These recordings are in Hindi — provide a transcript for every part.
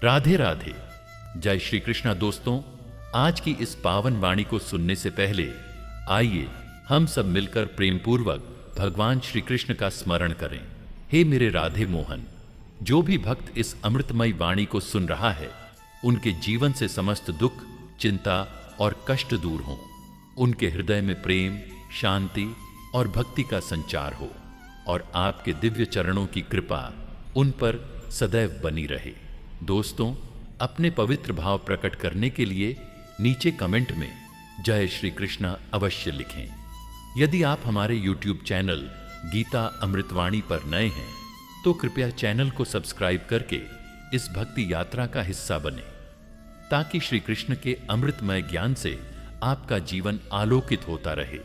राधे राधे। जय श्री कृष्णा। दोस्तों, आज की इस पावन वाणी को सुनने से पहले आइए हम सब मिलकर प्रेम पूर्वक भगवान श्री कृष्ण का स्मरण करें। हे मेरे राधे मोहन, जो भी भक्त इस अमृतमयी वाणी को सुन रहा है, उनके जीवन से समस्त दुख, चिंता और कष्ट दूर हों। उनके हृदय में प्रेम, शांति और भक्ति का संचार हो और आपके दिव्य चरणों की कृपा उन पर सदैव बनी रहे। दोस्तों, अपने पवित्र भाव प्रकट करने के लिए नीचे कमेंट में जय श्री कृष्णा अवश्य लिखें। यदि आप हमारे YouTube चैनल गीता अमृतवाणी पर नए हैं तो कृपया चैनल को सब्सक्राइब करके इस भक्ति यात्रा का हिस्सा बने, ताकि श्री कृष्ण के अमृतमय ज्ञान से आपका जीवन आलोकित होता रहे।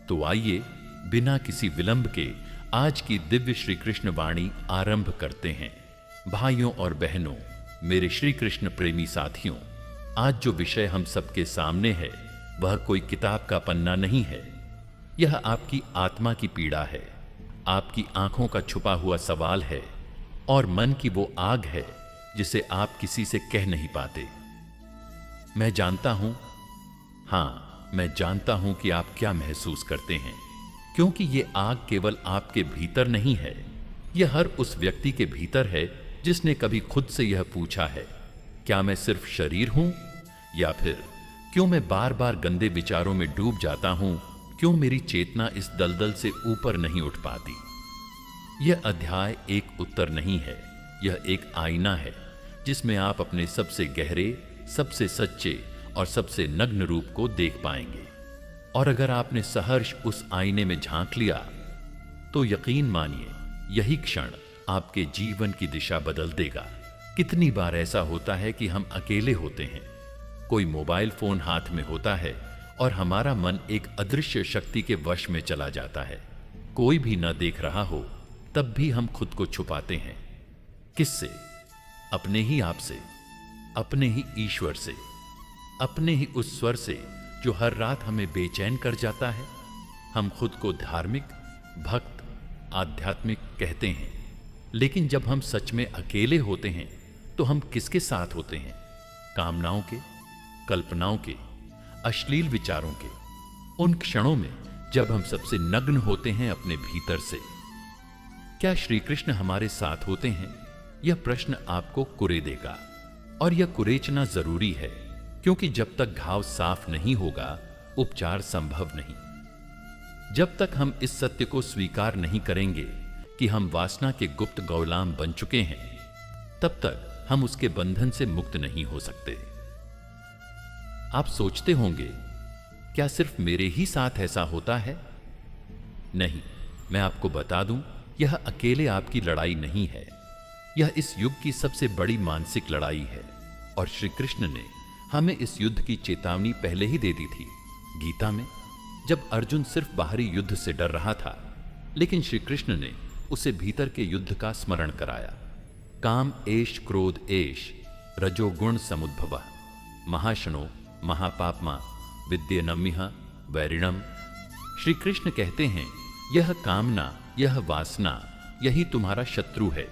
तो आइए बिना किसी विलंब के आज की दिव्य श्री कृष्ण वाणी आरंभ करते हैं। भाइयों और बहनों, मेरे श्री कृष्ण प्रेमी साथियों, आज जो विषय हम सबके सामने है वह कोई किताब का पन्ना नहीं है। यह आपकी आत्मा की पीड़ा है, आपकी आंखों का छुपा हुआ सवाल है और मन की वो आग है जिसे आप किसी से कह नहीं पाते। मैं जानता हूं, हाँ, मैं जानता हूं कि आप क्या महसूस करते हैं, क्योंकि ये आग केवल आपके भीतर नहीं है, यह हर उस व्यक्ति के भीतर है जिसने कभी खुद से यह पूछा है, क्या मैं सिर्फ शरीर हूं, या फिर क्यों मैं बार बार गंदे विचारों में डूब जाता हूं, क्यों मेरी चेतना इस दलदल से ऊपर नहीं उठ पाती। यह अध्याय एक उत्तर नहीं है, यह एक आईना है जिसमें आप अपने सबसे गहरे, सबसे सच्चे और सबसे नग्न रूप को देख पाएंगे। और अगर आपने सहर्ष उस आईने में झांक लिया तो यकीन मानिए, यही क्षण आपके जीवन की दिशा बदल देगा। कितनी बार ऐसा होता है कि हम अकेले होते हैं, कोई मोबाइल फोन हाथ में होता है और हमारा मन एक अदृश्य शक्ति के वश में चला जाता है। कोई भी न देख रहा हो तब भी हम खुद को छुपाते हैं। किससे? अपने ही आप से, अपने ही ईश्वर से, अपने ही उस स्वर से जो हर रात हमें बेचैन कर जाता है। हम खुद को धार्मिक, भक्त, आध्यात्मिक कहते हैं, लेकिन जब हम सच में अकेले होते हैं तो हम किसके साथ होते हैं? कामनाओं के, कल्पनाओं के, अश्लील विचारों के, उन क्षणों में जब हम सबसे नग्न होते हैं अपने भीतर से। क्या श्री कृष्ण हमारे साथ होते हैं? यह प्रश्न आपको कुरे देगा, और यह कुरेचना जरूरी है, क्योंकि जब तक घाव साफ नहीं होगा, उपचार संभव नहीं। जब तक हम इस सत्य को स्वीकार नहीं करेंगे कि हम वासना के गुप्त गौलाम बन चुके हैं, तब तक हम उसके बंधन से मुक्त नहीं हो सकते। आप सोचते होंगे, क्या सिर्फ मेरे ही साथ ऐसा होता है? नहीं, मैं आपको बता दूं, यह अकेले आपकी लड़ाई नहीं है, यह इस युग की सबसे बड़ी मानसिक लड़ाई है। और श्री कृष्ण ने हमें इस युद्ध की चेतावनी पहले ही दे दी थी। गीता में जब अर्जुन सिर्फ बाहरी युद्ध से डर रहा था, लेकिन श्री कृष्ण ने उसे भीतर के युद्ध का स्मरण कराया। काम एष क्रोध एष रजोगुण समुद्भव महाशनो महापापमा विद्येनम्यः वैरिणम। श्री कृष्ण कहते हैं, यह कामना, यह वासना, यही तुम्हारा शत्रु है।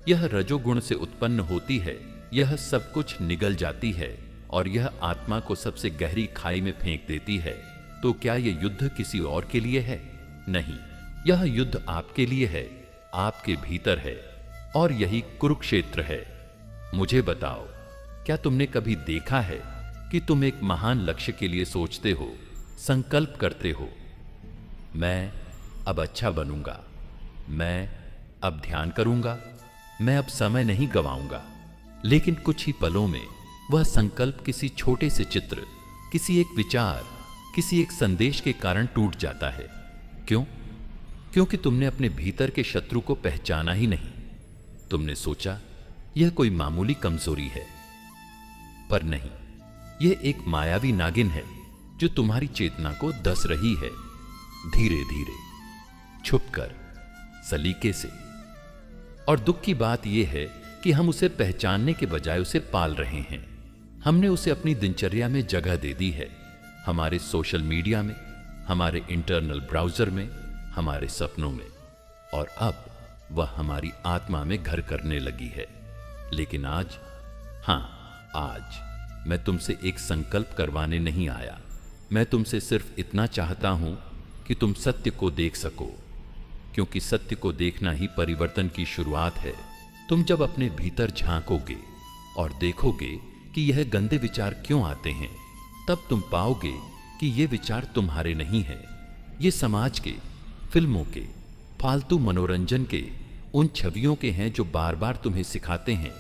यह रजोगुण से उत्पन्न होती है, यह सब कुछ निगल जाती है और यह आत्मा को सबसे गहरी खाई में फेंक देती है। तो क्या यह युद्ध किसी और के लिए है? नहीं, यह युद्ध आपके लिए है, आपके भीतर है, और यही कुरुक्षेत्र है। मुझे बताओ, क्या तुमने कभी देखा है कि तुम एक महान लक्ष्य के लिए सोचते हो, संकल्प करते हो, मैं अब अच्छा बनूंगा, मैं अब ध्यान करूंगा, मैं अब समय नहीं गवाऊंगा, लेकिन कुछ ही पलों में वह संकल्प किसी छोटे से चित्र, किसी एक विचार, किसी एक संदेश के कारण टूट जाता है। क्यों? क्योंकि तुमने अपने भीतर के शत्रु को पहचाना ही नहीं। तुमने सोचा यह कोई मामूली कमजोरी है, पर नहीं, यह एक मायावी नागिन है जो तुम्हारी चेतना को डस रही है, धीरे धीरे, छुपकर, सलीके से। और दुख की बात यह है कि हम उसे पहचानने के बजाय उसे पाल रहे हैं। हमने उसे अपनी दिनचर्या में जगह दे दी है, हमारे सोशल मीडिया में, हमारे इंटरनल ब्राउजर में, हमारे सपनों में, और अब वह हमारी आत्मा में घर करने लगी है। लेकिन आज हां, आज मैं तुमसे एक संकल्प करवाने नहीं आया। मैं तुमसे सिर्फ इतना चाहता हूं कि तुम सत्य को देख सको, क्योंकि सत्य को देखना ही परिवर्तन की शुरुआत है। तुम जब अपने भीतर झांकोगे और देखोगे कि यह गंदे विचार क्यों आते हैं, तब तुम पाओगे कि ये विचार तुम्हारे नहीं हैं। ये समाज के, फिल्मों के, फालतू मनोरंजन के उन छवियों के हैं जो बार बार तुम्हें सिखाते हैं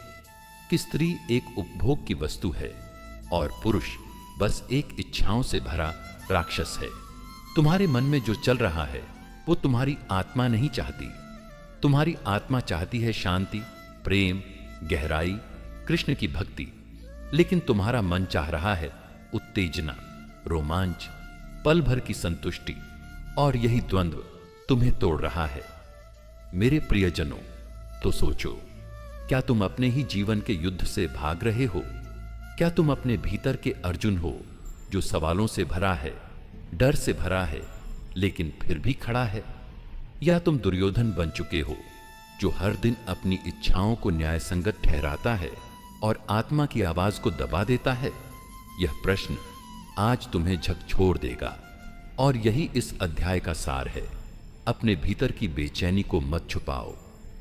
कि स्त्री एक उपभोग की वस्तु है और पुरुष बस एक इच्छाओं से भरा राक्षस है। तुम्हारे मन में जो चल रहा है वो तुम्हारी आत्मा नहीं चाहती। तुम्हारी आत्मा चाहती है शांति, प्रेम, गहराई, कृष्ण की भक्ति, लेकिन तुम्हारा मन चाह रहा है उत्तेजना, रोमांच, पल भर की संतुष्टि, और यही द्वंद्व तुम्हें तोड़ रहा है। मेरे प्रियजनों, तो सोचो, क्या तुम अपने ही जीवन के युद्ध से भाग रहे हो? क्या तुम अपने भीतर के अर्जुन हो जो सवालों से भरा है, डर से भरा है, लेकिन फिर भी खड़ा है? या तुम दुर्योधन बन चुके हो जो हर दिन अपनी इच्छाओं को न्यायसंगत ठहराता है और आत्मा की आवाज को दबा देता है? यह प्रश्न आज तुम्हें झकझोर देगा और यही इस अध्याय का सार है। अपने भीतर की बेचैनी को मत छुपाओ,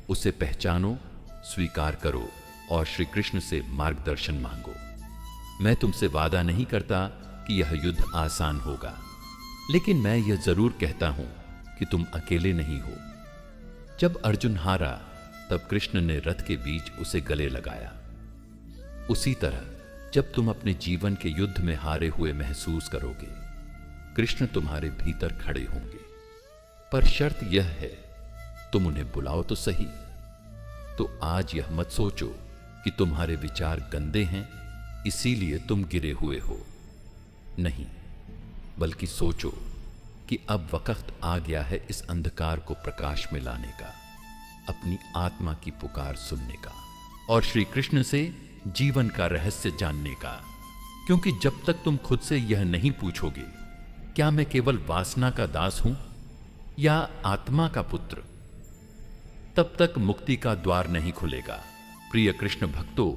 उसे पहचानो, स्वीकार करो और श्री कृष्ण से मार्गदर्शन मांगो। मैं तुमसे वादा नहीं करता कि यह युद्ध आसान होगा, लेकिन मैं यह जरूर कहता हूं कि तुम अकेले नहीं हो। जब अर्जुन हारा, तब कृष्ण ने रथ के बीच उसे गले लगाया। उसी तरह जब तुम अपने जीवन के युद्ध में हारे हुए महसूस करोगे, कृष्ण तुम्हारे भीतर खड़े होंगे। पर शर्त यह है, तुम उन्हें बुलाओ तो सही। तो आज यह मत सोचो कि तुम्हारे विचार गंदे हैं इसीलिए तुम गिरे हुए हो। नहीं, बल्कि सोचो कि अब वक्त आ गया है इस अंधकार को प्रकाश में लाने का, अपनी आत्मा की पुकार सुनने का और श्री कृष्ण से जीवन का रहस्य जानने का। क्योंकि जब तक तुम खुद से यह नहीं पूछोगे, क्या मैं केवल वासना का दास हूं या आत्मा का पुत्र, तब तक मुक्ति का द्वार नहीं खुलेगा। प्रिय कृष्ण भक्तों,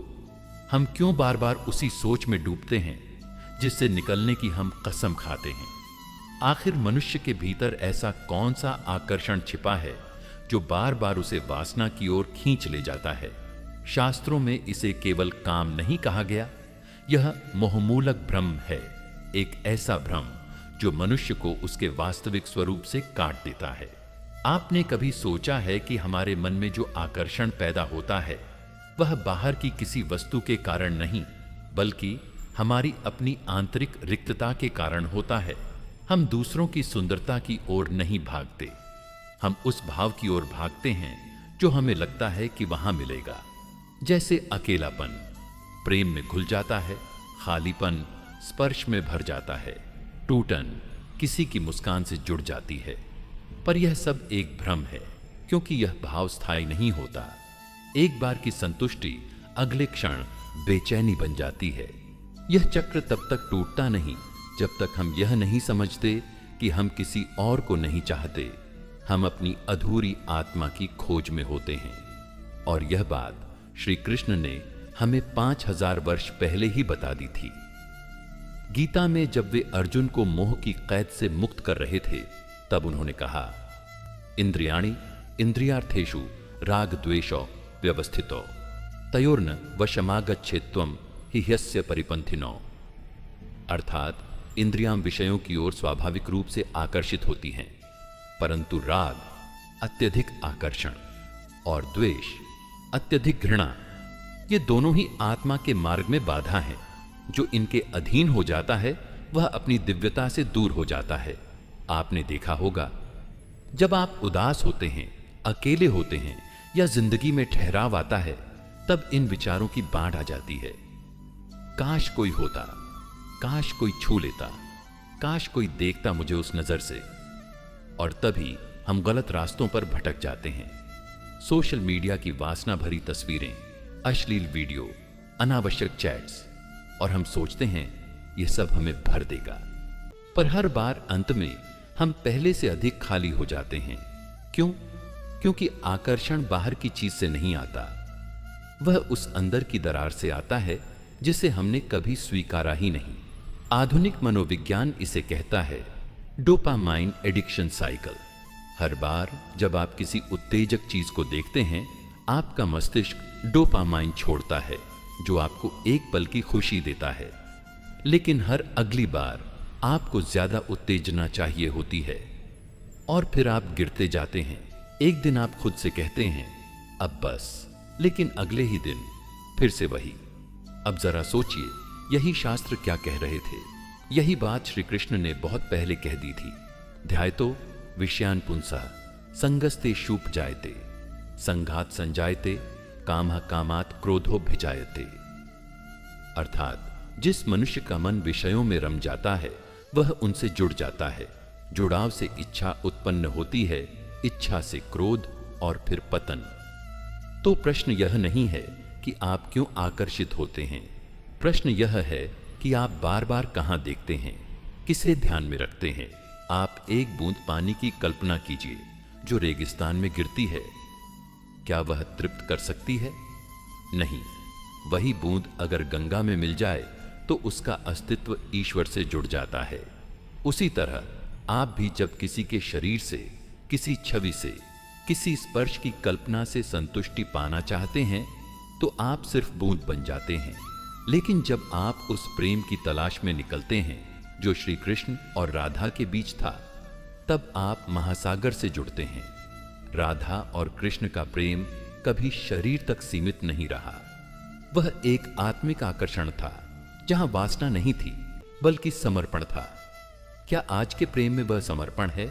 हम क्यों बार बार उसी सोच में डूबते हैं जिससे निकलने की हम कसम खाते हैं? आखिर मनुष्य के भीतर ऐसा कौन सा आकर्षण छिपा है जो बार बार उसे वासना की ओर खींच ले जाता है? शास्त्रों में इसे केवल काम नहीं कहा गया, यह मोहमूलक भ्रम है, एक ऐसा भ्रम जो मनुष्य को उसके वास्तविक स्वरूप से काट देता है। आपने कभी सोचा है कि हमारे मन में जो आकर्षण पैदा होता है वह बाहर की किसी वस्तु के कारण नहीं, बल्कि हमारी अपनी आंतरिक रिक्तता के कारण होता है। हम दूसरों की सुंदरता की ओर नहीं भागते, हम उस भाव की ओर भागते हैं जो हमें लगता है कि वहां मिलेगा। जैसे अकेलापन प्रेम में घुल जाता है, खालीपन स्पर्श में भर जाता है, टूटन किसी की मुस्कान से जुड़ जाती है। पर यह सब एक भ्रम है, क्योंकि यह भाव स्थायी नहीं होता। एक बार की संतुष्टि अगले क्षण बेचैनी बन जाती है। यह चक्र तब तक टूटता नहीं जब तक हम यह नहीं समझते कि हम किसी और को नहीं चाहते, हम अपनी अधूरी आत्मा की खोज में होते हैं। और यह बात श्री कृष्ण ने हमें 5000 वर्ष पहले ही बता दी थी। गीता में जब वे अर्जुन को मोह की कैद से मुक्त कर रहे थे, तब उन्होंने कहा, इंद्रियाणि इंद्रियार्थेषु राग द्वेषौ व्यवस्थितो तयोर्न वशमागच्छेत्त्वं हि ह्यस्य परिपंथिनो। अर्थात इंद्रियां विषयों की ओर स्वाभाविक रूप से आकर्षित होती हैं, परंतु राग अत्यधिक आकर्षण और द्वेष अत्यधिक घृणा, ये दोनों ही आत्मा के मार्ग में बाधा हैं। जो इनके अधीन हो जाता है वह अपनी दिव्यता से दूर हो जाता है। आपने देखा होगा, जब आप उदास होते हैं, अकेले होते हैं या जिंदगी में ठहराव आता है, तब इन विचारों की बाढ़ आ जाती है। काश कोई होता, काश कोई छू लेता, काश कोई देखता मुझे उस नजर से। और तभी हम गलत रास्तों पर भटक जाते हैं। सोशल मीडिया की वासना भरी तस्वीरें, अश्लील वीडियो, अनावश्यक चैट्स, और हम सोचते हैं यह सब हमें भर देगा। पर हर बार अंत में हम पहले से अधिक खाली हो जाते हैं। क्यों? क्योंकि आकर्षण बाहर की चीज से नहीं आता, वह उस अंदर की दरार से आता है जिसे हमने कभी स्वीकारा ही नहीं। आधुनिक मनोविज्ञान इसे कहता है डोपामाइन एडिक्शन साइकिल। हर बार जब आप किसी उत्तेजक चीज को देखते हैं, आपका मस्तिष्क डोपामाइन छोड़ता है, जो आपको एक पल की खुशी देता है। लेकिन हर अगली बार आपको ज्यादा उत्तेजना चाहिए होती है और फिर आप गिरते जाते हैं। एक दिन आप खुद से कहते हैं अब बस, लेकिन अगले ही दिन फिर से वही। अब जरा सोचिए, यही शास्त्र क्या कह रहे थे? यही बात श्री कृष्ण ने बहुत पहले कह दी थी। ध्यायतो विषयान पुंसः संगस्ते शूप जायते संघात संजायते कामः कामात् क्रोधोभिजायते। अर्थात जिस मनुष्य का मन विषयों में रम जाता है, वह उनसे जुड़ जाता है। जुड़ाव से इच्छा उत्पन्न होती है, इच्छा से क्रोध और फिर पतन। तो प्रश्न यह नहीं है कि आप क्यों आकर्षित होते हैं, प्रश्न यह है कि आप बार बार कहां देखते हैं, किसे ध्यान में रखते हैं। आप एक बूंद पानी की कल्पना कीजिए जो रेगिस्तान में गिरती है। क्या वह तृप्त कर सकती है? नहीं। वही बूंद अगर गंगा में मिल जाए तो उसका अस्तित्व ईश्वर से जुड़ जाता है। उसी तरह आप भी जब किसी के शरीर से, किसी छवि से, किसी स्पर्श की कल्पना से संतुष्टि पाना चाहते हैं, तो आप सिर्फ बूंद बन जाते हैं। लेकिन जब आप उस प्रेम की तलाश में निकलते हैं जो श्री कृष्ण और राधा के बीच था, तब आप महासागर से जुड़ते हैं। राधा और कृष्ण का प्रेम कभी शरीर तक सीमित नहीं रहा। वह एक आत्मिक आकर्षण था जहां वासना नहीं थी, बल्कि समर्पण था। क्या आज के प्रेम में वह समर्पण है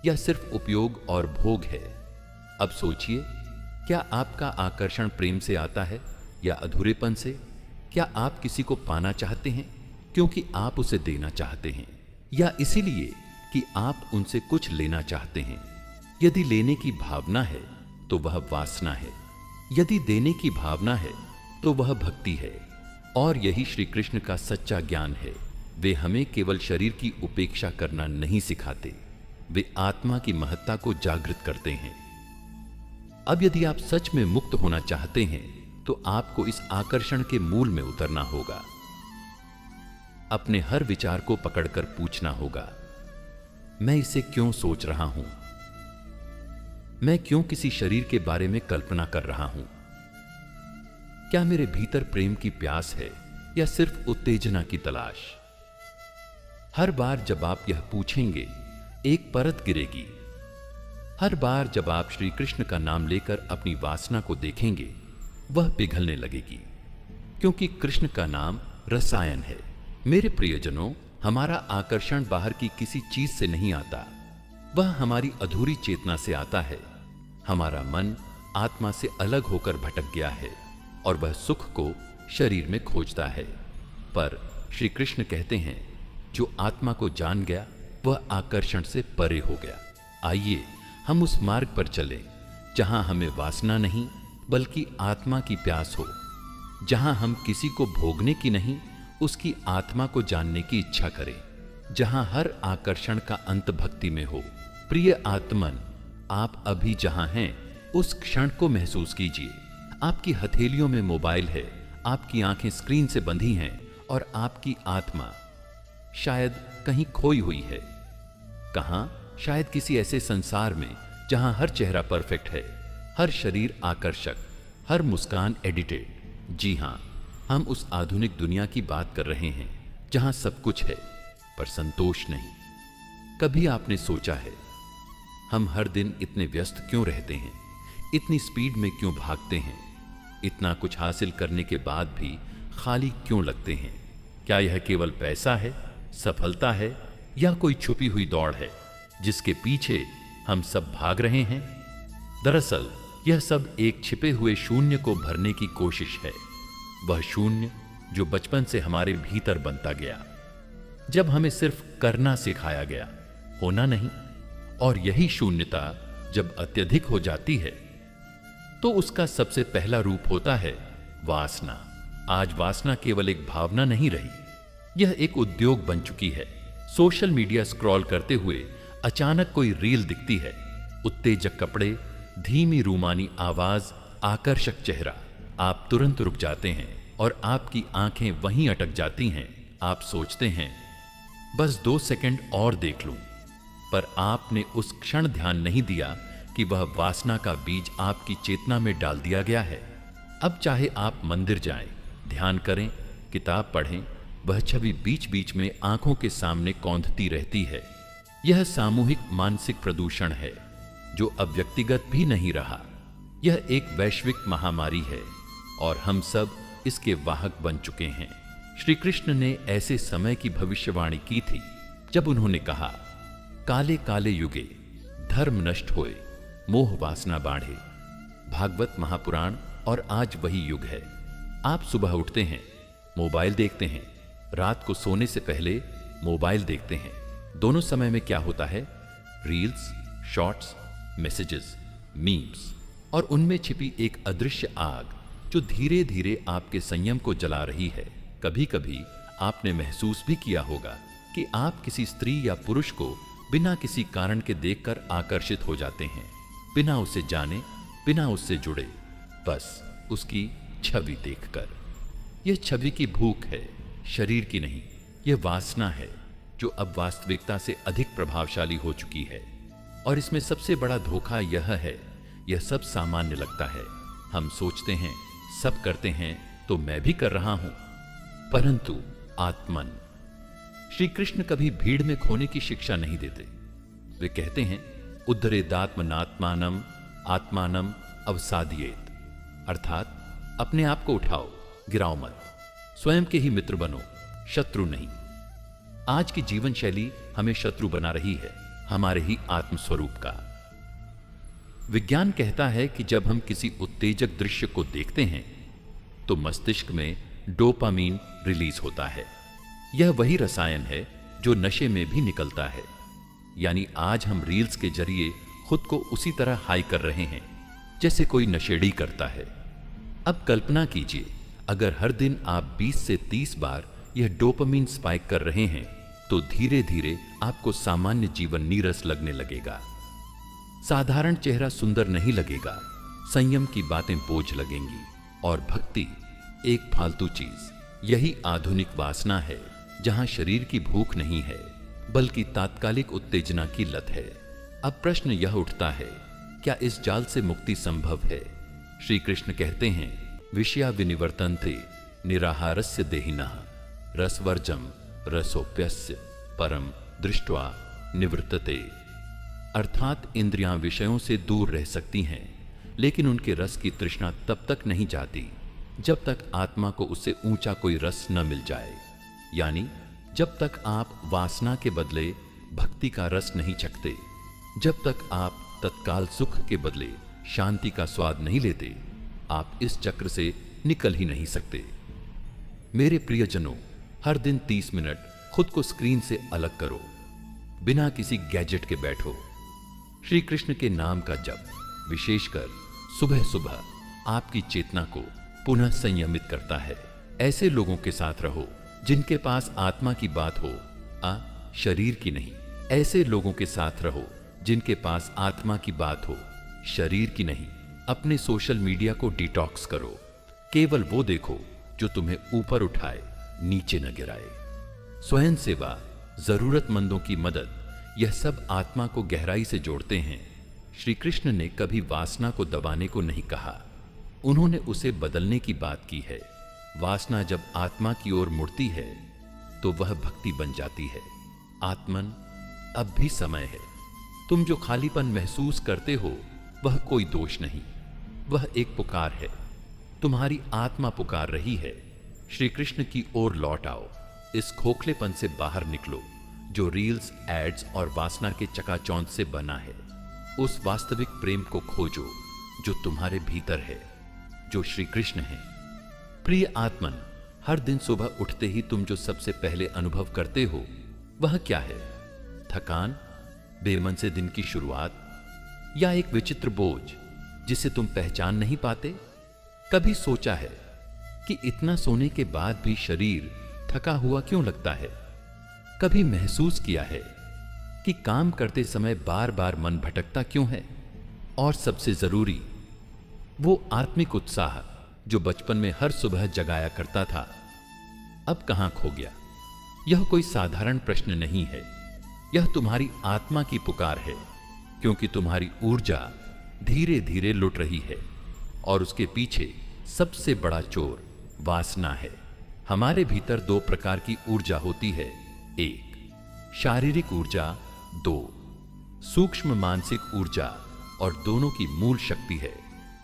या सिर्फ उपयोग और भोग है? अब सोचिए, क्या आपका आकर्षण प्रेम से आता है या अधूरेपन से? क्या आप किसी को पाना चाहते हैं क्योंकि आप उसे देना चाहते हैं, या इसीलिए कि आप उनसे कुछ लेना चाहते हैं? यदि लेने की भावना है तो वह वासना है, यदि देने की भावना है तो वह भक्ति है। और यही श्री कृष्ण का सच्चा ज्ञान है। वे हमें केवल शरीर की उपेक्षा करना नहीं सिखाते, वे आत्मा की महत्ता को जागृत करते हैं। अब यदि आप सच में मुक्त होना चाहते हैं तो आपको इस आकर्षण के मूल में उतरना होगा। अपने हर विचार को पकड़कर पूछना होगा, मैं इसे क्यों सोच रहा हूं? मैं क्यों किसी शरीर के बारे में कल्पना कर रहा हूं? क्या मेरे भीतर प्रेम की प्यास है या सिर्फ उत्तेजना की तलाश? हर बार जब आप यह पूछेंगे, एक परत गिरेगी। हर बार जब आप श्री कृष्ण का नाम लेकर अपनी वासना को देखेंगे, वह पिघलने लगेगी, क्योंकि कृष्ण का नाम रसायन है। मेरे प्रियजनों, हमारा आकर्षण बाहर की किसी चीज से नहीं आता, वह हमारी अधूरी चेतना से आता है। हमारा मन आत्मा से अलग होकर भटक गया है और वह सुख को शरीर में खोजता है। पर श्री कृष्ण कहते हैं, जो आत्मा को जान गया वह आकर्षण से परे हो गया। आइए हम उस मार्ग पर चलें जहां हमें वासना नहीं बल्कि आत्मा की प्यास हो, जहां हम किसी को भोगने की नहीं, उसकी आत्मा को जानने की इच्छा करें, जहां हर आकर्षण का अंत भक्ति में हो। प्रिय आत्मन, आप अभी जहां हैं उस क्षण को महसूस कीजिए। आपकी हथेलियों में मोबाइल है, आपकी आंखें स्क्रीन से बंधी हैं और आपकी आत्मा शायद कहीं खोई हुई है। कहां? शायद किसी ऐसे संसार में जहां हर चेहरा परफेक्ट है, हर शरीर आकर्षक, हर मुस्कान एडिटेड। जी हां, हम उस आधुनिक दुनिया की बात कर रहे हैं जहां सब कुछ है पर संतोष नहीं। कभी आपने सोचा है, हम हर दिन इतने व्यस्त क्यों रहते हैं? इतनी स्पीड में क्यों भागते हैं? इतना कुछ हासिल करने के बाद भी खाली क्यों लगते हैं? क्या यह केवल पैसा है, सफलता है, या कोई छुपी हुई दौड़ है जिसके पीछे हम सब भाग रहे हैं? दरअसल यह सब एक छिपे हुए शून्य को भरने की कोशिश है। वह शून्य जो बचपन से हमारे भीतर बनता गया, जब हमें सिर्फ करना सिखाया गया, होना नहीं। और यही शून्यता जब अत्यधिक हो जाती है तो उसका सबसे पहला रूप होता है वासना। आज वासना केवल एक भावना नहीं रही, यह एक उद्योग बन चुकी है। सोशल मीडिया स्क्रॉल करते हुए अचानक कोई रील दिखती है, उत्तेजक कपड़े, धीमी रूमानी आवाज, आकर्षक चेहरा। आप तुरंत रुक जाते हैं और आपकी आंखें वहीं अटक जाती हैं। आप सोचते हैं बस 2 सेकंड और देख लूं, पर आपने उस क्षण ध्यान नहीं दिया कि वह वासना का बीज आपकी चेतना में डाल दिया गया है। अब चाहे आप मंदिर जाएं, ध्यान करें, किताब पढ़ें, वह छवि बीच बीच में आंखों के सामने कौंधती रहती है। यह सामूहिक मानसिक प्रदूषण है जो अब व्यक्तिगत भी नहीं रहा। यह एक वैश्विक महामारी है और हम सब इसके वाहक बन चुके हैं। श्री कृष्ण ने ऐसे समय की भविष्यवाणी की थी जब उन्होंने कहा, काले काले युगे धर्म नष्ट होए, मोह वासना बाढ़े। भागवत महापुराण। और आज वही युग है। आप सुबह उठते हैं, मोबाइल देखते हैं, रात को सोने से पहले मोबाइल देखते हैं। दोनों समय में क्या होता है? रील्स, शॉर्ट्स, मैसेजेस, मीम्स और उनमें छिपी एक अदृश्य आग जो धीरे धीरे आपके संयम को जला रही है। कभी कभी आपने महसूस भी किया होगा कि आप किसी स्त्री या पुरुष को बिना किसी कारण के देखकर आकर्षित हो जाते हैं, बिना उसे जाने, बिना उससे जुड़े, बस उसकी छवि देखकर। यह छवि की भूख है, शरीर की नहीं। यह वासना है जो अब वास्तविकता से अधिक प्रभावशाली हो चुकी है। और इसमें सबसे बड़ा धोखा यह है, यह सब सामान्य लगता है। हम सोचते हैं सब करते हैं तो मैं भी कर रहा हूं, परंतु आत्मन। श्री कृष्ण कभी भीड़ में खोने की शिक्षा नहीं देते। वे कहते हैं, उद्धरेदात्मनात्मानम आत्मानम अवसादयेत, अर्थात अपने आप को उठाओ, गिराओ मत। स्वयं के ही मित्र बनो, शत्रु नहीं। आज की जीवन शैली हमें शत्रु बना रही है, हमारे ही आत्मस्वरूप का। विज्ञान कहता है कि जब हम किसी उत्तेजक दृश्य को देखते हैं तो मस्तिष्क में डोपामीन रिलीज होता है। यह वही रसायन है जो नशे में भी निकलता है। यानी आज हम रील्स के जरिए खुद को उसी तरह हाई कर रहे हैं जैसे कोई नशेड़ी करता है। अब कल्पना कीजिए, अगर हर दिन आप 20 से 30 बार यह डोपामीन स्पाइक कर रहे हैं तो धीरे धीरे आपको सामान्य जीवन नीरस लगने लगेगा। साधारण चेहरा सुंदर नहीं लगेगा, संयम की बातें बोझ लगेंगी और भक्ति एक फालतू चीज। यही आधुनिक वासना है, जहां शरीर की भूख नहीं है बल्कि तात्कालिक उत्तेजना की लत है। अब प्रश्न यह उठता है, क्या इस जाल से मुक्ति संभव है? श्री कृष्ण कहते हैं, विषया विनिवर्तन्ते निराहारस्य देहिनः रसवर्जम रसोप्यस्य परम दृष्ट्वा निवृत्तते। अर्थात इंद्रियां विषयों से दूर रह सकती हैं, लेकिन उनके रस की तृष्णा तब तक नहीं जाती जब तक आत्मा को उससे ऊंचा कोई रस न मिल जाए। यानी जब तक आप वासना के बदले भक्ति का रस नहीं चखते, जब तक आप तत्काल सुख के बदले शांति का स्वाद नहीं लेते, आप इस चक्र से निकल ही नहीं सकते। मेरे प्रियजनों, हर दिन 30 मिनट खुद को स्क्रीन से अलग करो, बिना किसी गैजेट के बैठो। श्री कृष्ण के नाम का जप, विशेषकर सुबह सुबह, आपकी चेतना को पुनः संयमित करता है। ऐसे लोगों के साथ रहो जिनके पास आत्मा की बात हो, शरीर की नहीं। ऐसे लोगों के साथ रहो जिनके पास आत्मा की बात हो, शरीर की नहीं। अपने सोशल मीडिया को डिटॉक्स करो। केवल वो देखो जो तुम्हें ऊपर उठाए, नीचे न गिराए। स्वयं सेवा, जरूरतमंदों की मदद, यह सब आत्मा को गहराई से जोड़ते हैं। श्री कृष्ण ने कभी वासना को दबाने को नहीं कहा, उन्होंने उसे बदलने की बात की है। वासना जब आत्मा की ओर मुड़ती है तो वह भक्ति बन जाती है। आत्मन, अब भी समय है। तुम जो खालीपन महसूस करते हो वह कोई दोष नहीं, वह एक पुकार है। तुम्हारी आत्मा पुकार रही है। श्री कृष्ण की ओर लौट आओ। इस खोखलेपन से बाहर निकलो जो रील्स, एड्स और वासना के चकाचौंध से बना है। उस वास्तविक प्रेम को खोजो जो तुम्हारे भीतर है, जो श्री कृष्ण है। प्रिय आत्मन, हर दिन सुबह उठते ही तुम जो सबसे पहले अनुभव करते हो वह क्या है? थकान, बेमन से दिन की शुरुआत, या एक विचित्र बोझ जिसे तुम पहचान नहीं पाते? कभी सोचा है कि इतना सोने के बाद भी शरीर थका हुआ क्यों लगता है? कभी महसूस किया है कि काम करते समय बार बार मन भटकता क्यों है? और सबसे जरूरी, वो आत्मिक उत्साह जो बचपन में हर सुबह जगाया करता था, अब कहां खो गया? यह कोई साधारण प्रश्न नहीं है, यह तुम्हारी आत्मा की पुकार है, क्योंकि तुम्हारी ऊर्जा धीरे धीरे लुट रही है और उसके पीछे सबसे बड़ा चोर वासना है। हमारे भीतर दो प्रकार की ऊर्जा होती है, एक शारीरिक ऊर्जा, दो सूक्ष्म मानसिक ऊर्जा, और दोनों की मूल शक्ति है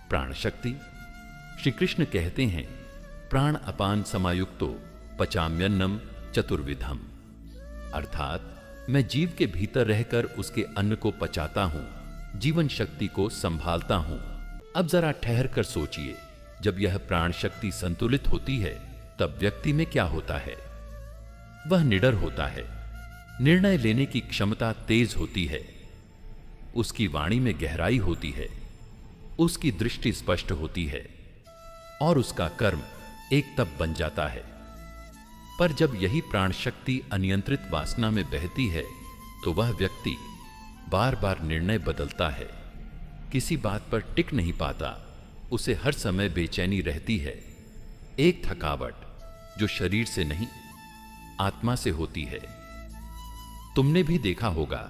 प्राण शक्ति। श्री कृष्ण कहते हैं, प्राण अपान समायुक्तो पचाम्यन्नम चतुर्विधम, अर्थात मैं जीव के भीतर रहकर उसके अन्न को पचाता हूं, जीवन शक्ति को संभालता हूं। अब जरा ठहर कर सोचिए, जब यह प्राण शक्ति संतुलित होती है तब व्यक्ति में क्या होता है? वह निडर होता है, निर्णय लेने की क्षमता तेज होती है, उसकी वाणी में गहराई होती है, उसकी दृष्टि स्पष्ट होती है और उसका कर्म एक तप बन जाता है। पर जब यही प्राण शक्ति अनियंत्रित वासना में बहती है तो वह व्यक्ति बार बार निर्णय बदलता है, किसी बात पर टिक नहीं पाता, उसे हर समय बेचैनी रहती है। एक थकावट जो शरीर से नहीं आत्मा से होती है। तुमने भी देखा होगा,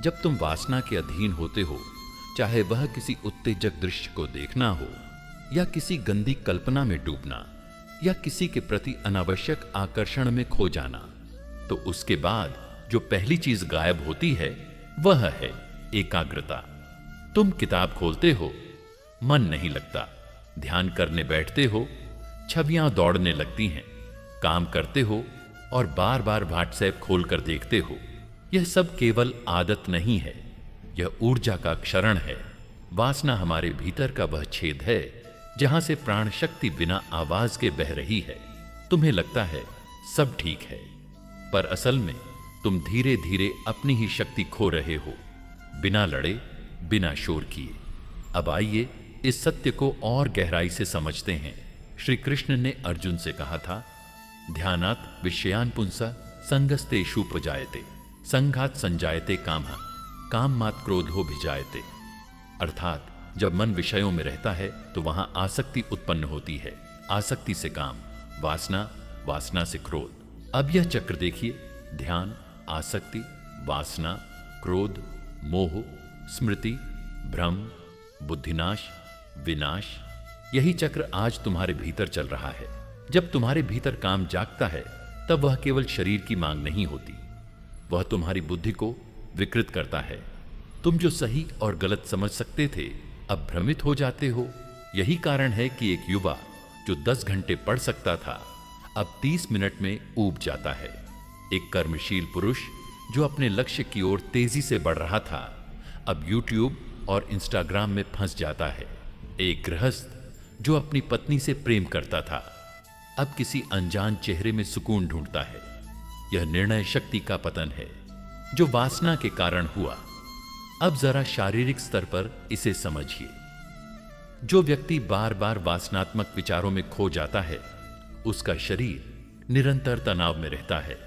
जब तुम वासना के अधीन होते हो, चाहे वह किसी उत्तेजक दृश्य को देखना हो या किसी गंदी कल्पना में डूबना या किसी के प्रति अनावश्यक आकर्षण में खो जाना, तो उसके बाद जो पहली चीज गायब होती है वह है एकाग्रता। तुम किताब खोलते हो, मन नहीं लगता, ध्यान करने बैठते हो, छवियां दौड़ने लगती हैं, काम करते हो और बार बार व्हाट्सएप खोलकर देखते हो। यह सब केवल आदत नहीं है, यह ऊर्जा का क्षरण है। वासना हमारे भीतर का वह छेद है जहां से प्राण शक्ति बिना आवाज के बह रही है। तुम्हें लगता है सब ठीक है, पर असल में तुम धीरे धीरे अपनी ही शक्ति खो रहे हो, बिना लड़े, बिना शोर किए। अब आइए इस सत्य को और गहराई से समझते हैं। श्री कृष्ण ने अर्जुन से कहा था, ध्यानात् विषयान् पुंसा संगस्तेषु उपजायते, संघात संजायते कामः, कामात् क्रोधो भिजायते। अर्थात जब मन विषयों में रहता है तो वहां आसक्ति उत्पन्न होती है, आसक्ति से काम, वासना, वासना से क्रोध। अब यह चक्र देखिए, ध्यान, आसक्ति, वासना, क्रोध, मोह, स्मृति, भ्रम, बुद्धिनाश, विनाश। यही चक्र आज तुम्हारे भीतर चल रहा है। जब तुम्हारे भीतर काम जागता है तब वह केवल शरीर की मांग नहीं होती, वह तुम्हारी बुद्धि को विकृत करता है। तुम जो सही और गलत समझ सकते थे अब भ्रमित हो जाते हो। यही कारण है कि एक युवा जो 10 घंटे पढ़ सकता था अब 30 मिनट में ऊब जाता है। एक कर्मशील पुरुष जो अपने लक्ष्य की ओर तेजी से बढ़ रहा था अब YouTube और Instagram में फंस जाता है। एक गृहस्थ जो अपनी पत्नी से प्रेम करता था अब किसी अनजान चेहरे में सुकून ढूंढता है। यह निर्णय शक्ति का पतन है जो वासना के कारण हुआ। अब जरा शारीरिक स्तर पर इसे समझिए। जो व्यक्ति बार बार वासनात्मक विचारों में खो जाता है उसका शरीर निरंतर तनाव में रहता है,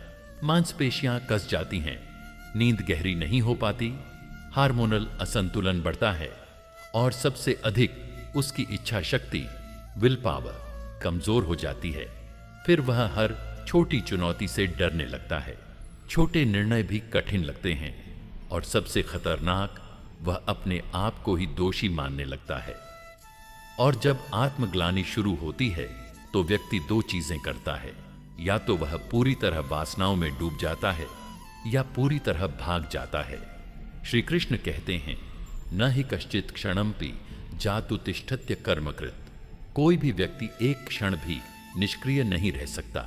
मांसपेशियां कस जाती हैं, नींद गहरी नहीं हो पाती, हार्मोनल असंतुलन बढ़ता है और सबसे अधिक उसकी इच्छा शक्ति, विल पावर कमजोर हो जाती है। फिर वह हर छोटी चुनौती से डरने लगता है, छोटे निर्णय भी कठिन लगते हैं और सबसे खतरनाक, वह अपने आप को ही दोषी मानने लगता है। और जब आत्मग्लानि शुरू होती है तो व्यक्ति दो चीजें करता है, या तो वह पूरी तरह वासनाओं में डूब जाता है या पूरी तरह भाग जाता है। श्री कृष्ण कहते हैं, न ही कश्चित क्षणमपि जातु तिष्ठत्य कर्मकृत। कोई भी व्यक्ति एक क्षण भी निष्क्रिय नहीं रह सकता।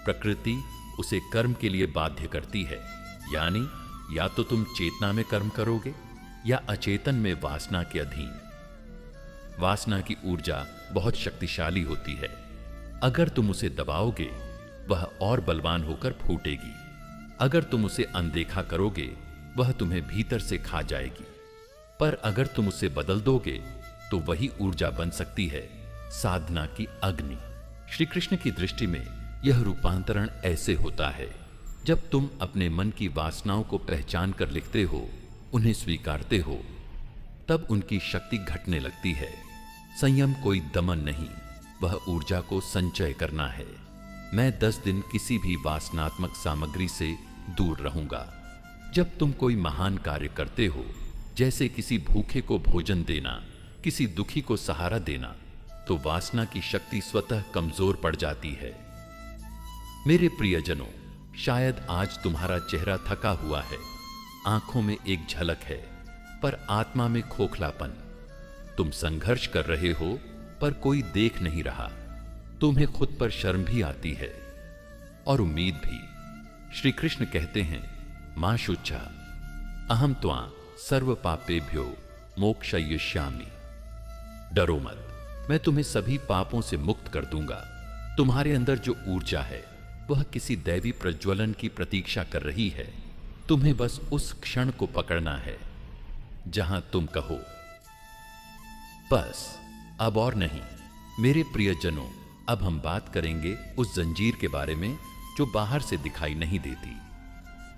प्रकृति उसे कर्म के लिए बाध्य करती है, यानी या तो तुम चेतना में कर्म करोगे या अचेतन में वासना के अधीन। वासना की ऊर्जा बहुत शक्तिशाली होती है। अगर तुम उसे दबाओगे वह और बलवान होकर फूटेगी। अगर तुम उसे अनदेखा करोगे वह तुम्हें भीतर से खा जाएगी। पर अगर तुम उसे बदल दोगे तो वही ऊर्जा बन सकती है साधना की अग्नि। श्री कृष्ण की दृष्टि में यह रूपांतरण ऐसे होता है, जब तुम अपने मन की वासनाओं को पहचान कर लिखते हो, उन्हें स्वीकारते हो, तब उनकी शक्ति घटने लगती है। संयम कोई दमन नहीं, वह ऊर्जा को संचय करना है। मैं 10 दिन किसी भी वासनात्मक सामग्री से दूर रहूंगा। जब तुम कोई महान कार्य करते हो, जैसे किसी भूखे को भोजन देना, किसी दुखी को सहारा देना, तो वासना की शक्ति स्वतः कमजोर पड़ जाती है। मेरे प्रियजनों, शायद आज तुम्हारा चेहरा थका हुआ है, आंखों में एक झलक है, पर आत्मा में खोखलापन। तुम संघर्ष कर रहे हो, पर कोई देख नहीं रहा। तुम्हें खुद पर शर्म भी आती है और उम्मीद भी। श्री कृष्ण कहते हैं, मां शुच्चा अहम त्वां सर्व पापेभ्यो मोक्षयिष्यामि। डरो मत, मैं तुम्हें सभी पापों से मुक्त कर दूंगा। तुम्हारे अंदर जो ऊर्जा है वह किसी दैवी प्रज्वलन की प्रतीक्षा कर रही है। तुम्हें बस उस क्षण को पकड़ना है जहां तुम कहो, बस अब और नहीं। मेरे प्रियजनों, अब हम बात करेंगे उस जंजीर के बारे में जो बाहर से दिखाई नहीं देती,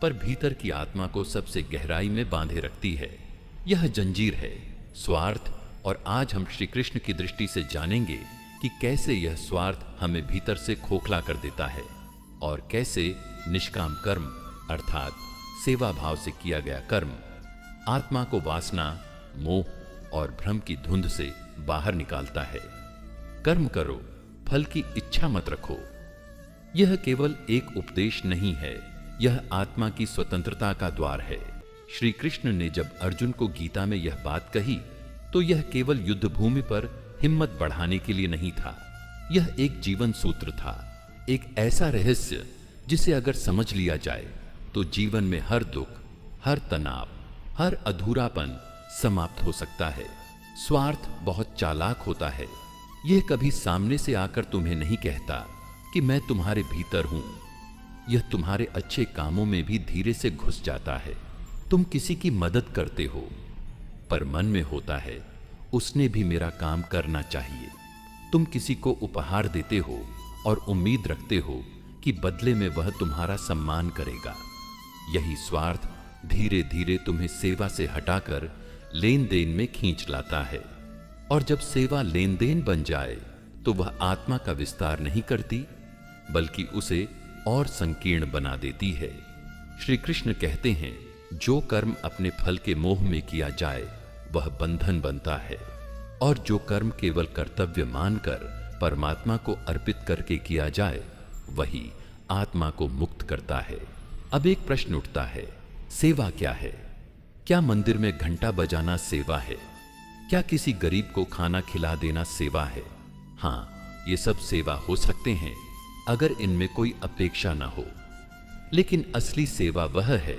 पर भीतर की आत्मा को सबसे गहराई में बांधे रखती है। यह जंजीर है स्वार्थ। और आज हम श्री कृष्ण की दृष्टि से जानेंगे कि कैसे यह स्वार्थ हमें भीतर से खोखला कर देता है और कैसे निष्काम कर्म अर्थात सेवा भाव से किया गया कर्म आत्मा को वासना, मोह और भ्रम की धुंध से बाहर निकालता है। कर्म करो, फल की इच्छा मत रखो। यह केवल एक उपदेश नहीं है, यह आत्मा की स्वतंत्रता का द्वार है। श्री कृष्ण ने जब अर्जुन को गीता में यह बात कही तो यह केवल युद्ध भूमि पर हिम्मत बढ़ाने के लिए नहीं था। यह एक जीवन सूत्र था, एक ऐसा रहस्य जिसे अगर समझ लिया जाए तो जीवन में हर दुख, हर तनाव, हर अधूरापन समाप्त हो सकता है। स्वार्थ बहुत चालाक होता है। यह कभी सामने से आकर तुम्हें नहीं कहता कि मैं तुम्हारे भीतर हूं। यह तुम्हारे अच्छे कामों में भी धीरे से घुस जाता है। तुम किसी की मदद करते हो, पर मन में होता है उसने भी मेरा काम करना चाहिए। तुम किसी को उपहार देते हो और उम्मीद रखते हो कि बदले में वह तुम्हारा सम्मान करेगा। यही स्वार्थ धीरे धीरे तुम्हें सेवा से हटाकर लेन देन में खींच लाता है। और जब सेवा लेन देन बन जाए तो वह आत्मा का विस्तार नहीं करती, बल्कि उसे और संकीर्ण बना देती है। श्री कृष्ण कहते हैं, जो कर्म अपने फल के मोह में किया जाए वह बंधन बनता है, और जो कर्म केवल कर्तव्य मानकर परमात्मा को अर्पित करके किया जाए वही आत्मा को मुक्त करता है। अब एक प्रश्न उठता है, सेवा क्या है? क्या मंदिर में घंटा बजाना सेवा है? क्या किसी गरीब को खाना खिला देना सेवा है? हाँ, ये सब सेवा हो सकते हैं अगर इनमें कोई अपेक्षा ना हो। लेकिन असली सेवा वह है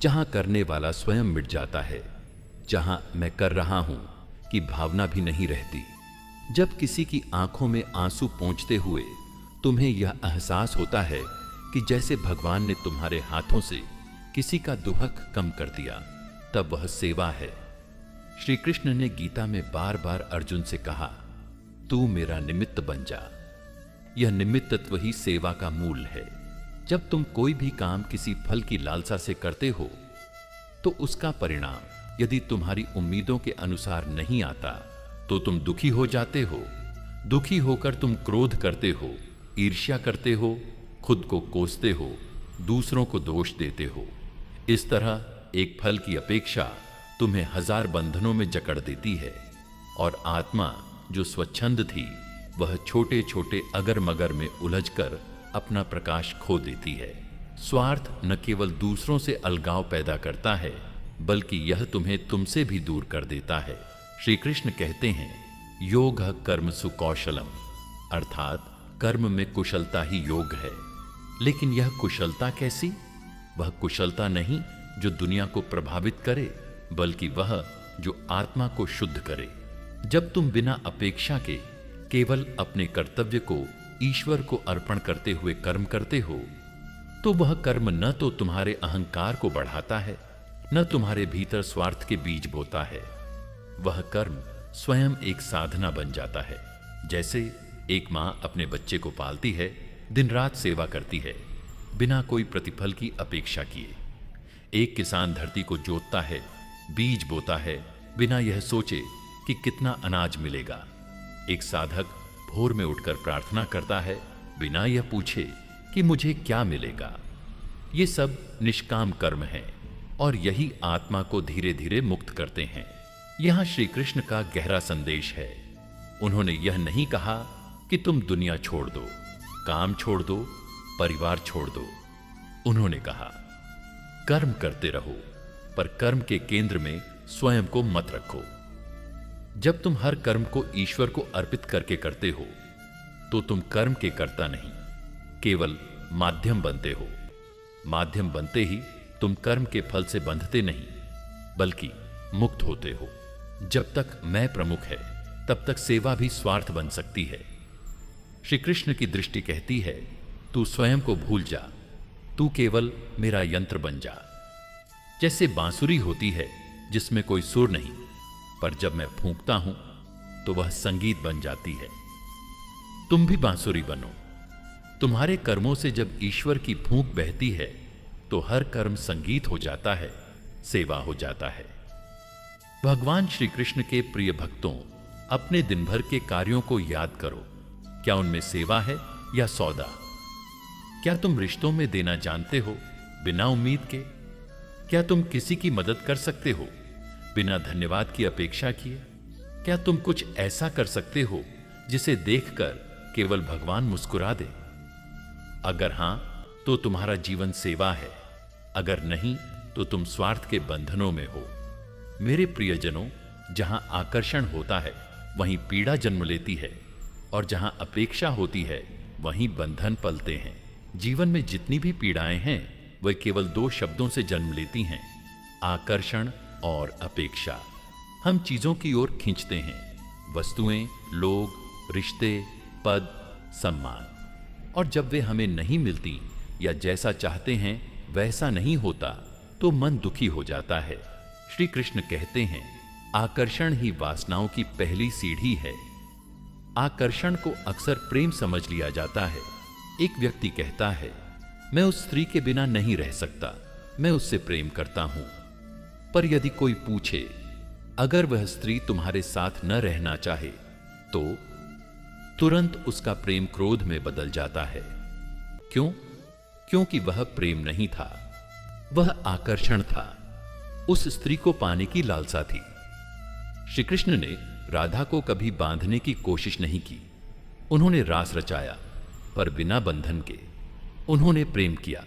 जहां करने वाला स्वयं मिट जाता है, जहां मैं कर रहा हूं की भावना भी नहीं रहती। जब किसी की आंखों में आंसू पोंछते हुए तुम्हें यह एहसास होता है कि जैसे भगवान ने तुम्हारे हाथों से किसी का दुहक कम कर दिया, तब वह सेवा है। श्री कृष्ण ने गीता में बार बार अर्जुन से कहा, तू मेरा निमित्त बन जा। यह निमित्तत्व ही सेवा का मूल है। जब तुम कोई भी काम किसी फल की लालसा से करते हो तो उसका परिणाम यदि तुम्हारी उम्मीदों के अनुसार नहीं आता तो तुम दुखी हो जाते हो। दुखी होकर तुम क्रोध करते हो, ईर्ष्या करते हो, खुद को कोसते हो, दूसरों को दोष देते हो। इस तरह एक फल की अपेक्षा तुम्हें हजार बंधनों में जकड़ देती है, और आत्मा जो स्वच्छंद थी वह छोटे छोटे अगर मगर में उलझकर अपना प्रकाश खो देती है। स्वार्थ न केवल दूसरों से अलगाव पैदा करता है, बल्कि यह तुम्हें तुमसे भी दूर कर देता है। श्री कृष्ण कहते हैं, योग कर्म सुकौशलम, अर्थात कर्म में कुशलता ही योग है। लेकिन यह कुशलता कैसी? वह कुशलता नहीं जो दुनिया को प्रभावित करे, बल्कि वह जो आत्मा को शुद्ध करे। जब तुम बिना अपेक्षा के केवल अपने कर्तव्य को ईश्वर को अर्पण करते हुए कर्म करते हो, तो वह कर्म न तो तुम्हारे अहंकार को बढ़ाता है, न तुम्हारे भीतर स्वार्थ के बीज बोता है। वह कर्म स्वयं एक साधना बन जाता है। जैसे एक मां अपने बच्चे को पालती है, दिन रात सेवा करती है, बिना कोई प्रतिफल की अपेक्षा किए। एक किसान धरती को जोतता है, बीज बोता है, बिना यह सोचे कि कितना अनाज मिलेगा। एक साधक भोर में उठकर प्रार्थना करता है बिना यह पूछे कि मुझे क्या मिलेगा। ये सब निष्काम कर्म है और यही आत्मा को धीरे धीरे मुक्त करते हैं। यहां श्री कृष्ण का गहरा संदेश है। उन्होंने यह नहीं कहा कि तुम दुनिया छोड़ दो, काम छोड़ दो, परिवार छोड़ दो। उन्होंने कहा कर्म करते रहो, पर कर्म के केंद्र में स्वयं को मत रखो। जब तुम हर कर्म को ईश्वर को अर्पित करके करते हो तो तुम कर्म के कर्ता नहीं, केवल माध्यम बनते हो। माध्यम बनते ही तुम कर्म के फल से बंधते नहीं, बल्कि मुक्त होते हो। जब तक मैं प्रमुख है तब तक सेवा भी स्वार्थ बन सकती है। श्री कृष्ण की दृष्टि कहती है तू स्वयं को भूल जा, तू केवल मेरा यंत्र बन जा। जैसे बांसुरी होती है जिसमें कोई सुर नहीं, पर जब मैं फूंकता हूं तो वह संगीत बन जाती है। तुम भी बांसुरी बनो। तुम्हारे कर्मों से जब ईश्वर की फूंक बहती है तो हर कर्म संगीत हो जाता है, सेवा हो जाता है। भगवान श्री कृष्ण के प्रिय भक्तों, अपने दिन भर के कार्यों को याद करो। क्या उनमें सेवा है या सौदा? क्या तुम रिश्तों में देना जानते हो बिना उम्मीद के? क्या तुम किसी की मदद कर सकते हो बिना धन्यवाद की अपेक्षा किए? क्या तुम कुछ ऐसा कर सकते हो जिसे देखकर केवल भगवान मुस्कुरा दे? अगर हां तो तुम्हारा जीवन सेवा है, अगर नहीं तो तुम स्वार्थ के बंधनों में हो। मेरे प्रियजनों, जहां आकर्षण होता है वहीं पीड़ा जन्म लेती है, और जहां अपेक्षा होती है वहीं बंधन पलते हैं। जीवन में जितनी भी पीड़ाएं हैं वे केवल दो शब्दों से जन्म लेती हैं, आकर्षण और अपेक्षा। हम चीजों की ओर खींचते हैं, वस्तुएं, लोग, रिश्ते, पद, सम्मान, और जब वे हमें नहीं मिलती या जैसा चाहते हैं वैसा नहीं होता तो मन दुखी हो जाता है। श्री कृष्ण कहते हैं आकर्षण ही वासनाओं की पहली सीढ़ी है। आकर्षण को अक्सर प्रेम समझ लिया जाता है। एक व्यक्ति कहता है मैं उस स्त्री के बिना नहीं रह सकता, मैं उससे प्रेम करता हूं। पर यदि कोई पूछे अगर वह स्त्री तुम्हारे साथ न रहना चाहे तो तुरंत उसका प्रेम क्रोध में बदल जाता है। क्यों? क्योंकि वह प्रेम नहीं था, वह आकर्षण था। उस स्त्री को पाने की लालसा थी। श्री कृष्ण ने राधा को कभी बांधने की कोशिश नहीं की। उन्होंने रास रचाया पर बिना बंधन के। उन्होंने प्रेम किया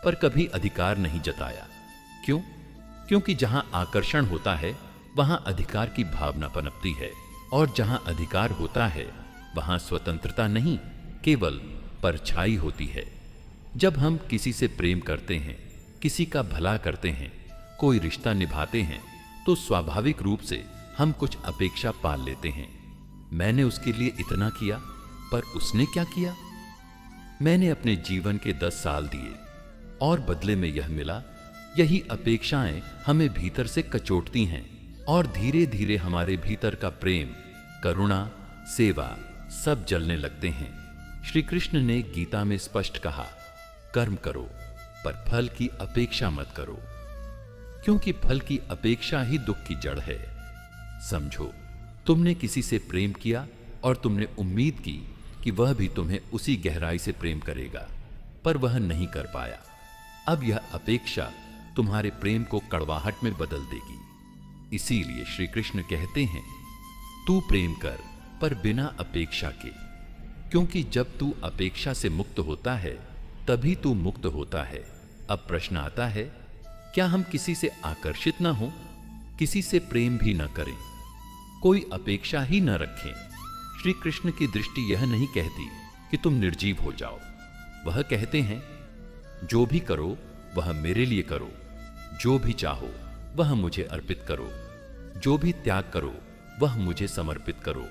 पर कभी अधिकार नहीं जताया। क्यों? क्योंकि जहां आकर्षण होता है वहां अधिकार की भावना पनपती है, और जहां अधिकार होता है वहां स्वतंत्रता नहीं, केवल परछाई होती है। जब हम किसी से प्रेम करते हैं, किसी का भला करते हैं, कोई रिश्ता निभाते हैं, तो स्वाभाविक रूप से हम कुछ अपेक्षा पाल लेते हैं। मैंने उसके लिए इतना किया, पर उसने क्या किया? मैंने अपने जीवन के 10 साल दिए और बदले में यह मिला। यही अपेक्षाएं हमें भीतर से कचोटती हैं और धीरे धीरे हमारे भीतर का प्रेम, करुणा, सेवा सब जलने लगते हैं। श्री कृष्ण ने गीता में स्पष्ट कहा, कर्म करो पर फल की अपेक्षा मत करो, क्योंकि फल की अपेक्षा ही दुख की जड़ है। समझो, तुमने किसी से प्रेम किया और तुमने उम्मीद की कि वह भी तुम्हें उसी गहराई से प्रेम करेगा, पर वह नहीं कर पाया। अब यह अपेक्षा तुम्हारे प्रेम को कड़वाहट में बदल देगी। इसीलिए श्री कृष्ण कहते हैं, तू प्रेम कर पर बिना अपेक्षा के, क्योंकि जब तू अपेक्षा से मुक्त होता है तभी तू मुक्त होता है। अब प्रश्न आता है, क्या हम किसी से आकर्षित ना हो, किसी से प्रेम भी न करें, कोई अपेक्षा ही न रखें? श्री कृष्ण की दृष्टि यह नहीं कहती कि तुम निर्जीव हो जाओ। वह कहते हैं, जो भी करो वह मेरे लिए करो, जो भी चाहो वह मुझे अर्पित करो, जो भी त्याग करो वह मुझे समर्पित करो।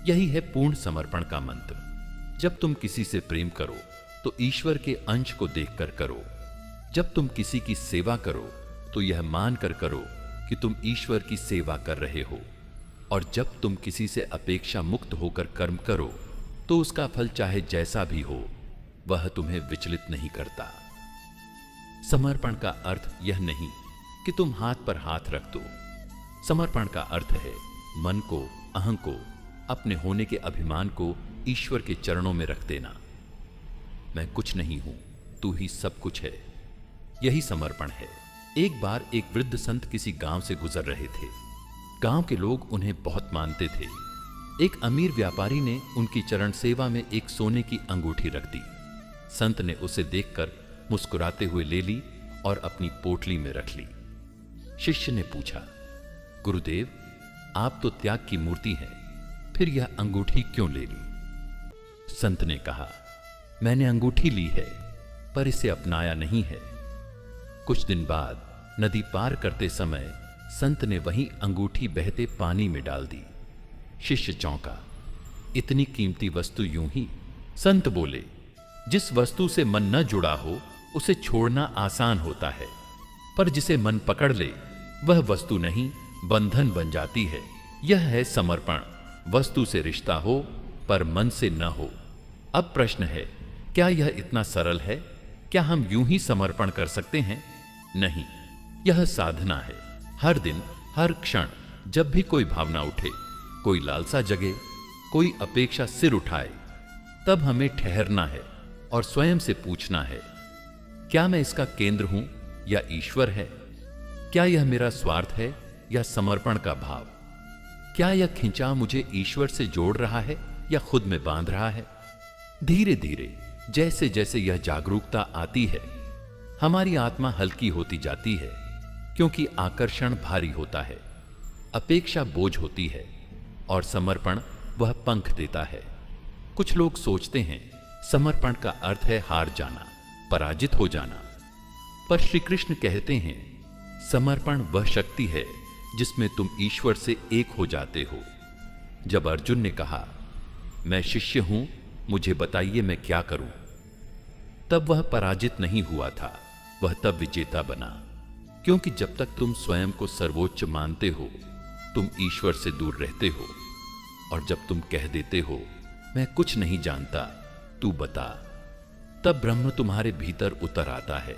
यही है पूर्ण समर्पण का मंत्र। जब तुम किसी से प्रेम करो तो ईश्वर के अंश को देखकर करो। जब तुम किसी की सेवा करो तो यह मानकर करो कि तुम ईश्वर की सेवा कर रहे हो। और जब तुम किसी से अपेक्षा मुक्त होकर कर्म करो तो उसका फल चाहे जैसा भी हो वह तुम्हें विचलित नहीं करता। समर्पण का अर्थ यह नहीं कि तुम हाथ पर हाथ रख दो। समर्पण का अर्थ है मन को, अहं को अपने होने के अभिमान को ईश्वर के चरणों में रख देना। मैं कुछ नहीं हूं, तू ही सब कुछ है, यही समर्पण है। एक बार एक वृद्ध संत किसी गांव से गुजर रहे थे। गांव के लोग उन्हें बहुत मानते थे। एक अमीर व्यापारी ने उनकी चरण सेवा में एक सोने की अंगूठी रख दी। संत ने उसे देखकर मुस्कुराते हुए ले ली और अपनी पोटली में रख ली। शिष्य ने पूछा, गुरुदेव, आप तो त्याग की मूर्ति हैं, फिर यह अंगूठी क्यों ले ली? संत ने कहा, मैंने अंगूठी ली है, पर इसे अपनाया नहीं है। कुछ दिन बाद नदी पार करते समय संत ने वही अंगूठी बहते पानी में डाल दी। शिष्य चौंका, इतनी कीमती वस्तु यूं ही? संत बोले, जिस वस्तु से मन न जुड़ा हो उसे छोड़ना आसान होता है, पर जिसे मन पकड़ ले वह वस्तु नहीं, बंधन बन जाती है। यह है समर्पण। वस्तु से रिश्ता हो पर मन से न हो। अब प्रश्न है, क्या यह इतना सरल है? क्या हम यूं ही समर्पण कर सकते हैं? नहीं, यह साधना है। हर दिन, हर क्षण, जब भी कोई भावना उठे, कोई लालसा जगे, कोई अपेक्षा सिर उठाए, तब हमें ठहरना है और स्वयं से पूछना है, क्या मैं इसका केंद्र हूं या ईश्वर है? क्या यह मेरा स्वार्थ है या समर्पण का भाव? क्या यह खिंचाव मुझे ईश्वर से जोड़ रहा है या खुद में बांध रहा है? धीरे धीरे जैसे जैसे यह जागरूकता आती है, हमारी आत्मा हल्की होती जाती है, क्योंकि आकर्षण भारी होता है, अपेक्षा बोझ होती है और समर्पण वह पंख देता है। कुछ लोग सोचते हैं समर्पण का अर्थ है हार जाना, पराजित हो जाना, पर श्री कृष्ण कहते हैं समर्पण वह शक्ति है जिसमें तुम ईश्वर से एक हो जाते हो। जब अर्जुन ने कहा, मैं शिष्य हूं, मुझे बताइए मैं क्या करूं, तब वह पराजित नहीं हुआ था, वह तब विजेता बना। क्योंकि जब तक तुम स्वयं को सर्वोच्च मानते हो, तुम ईश्वर से दूर रहते हो, और जब तुम कह देते हो मैं कुछ नहीं जानता, तू बता, तब ब्रह्म तुम्हारे भीतर उतर आता है।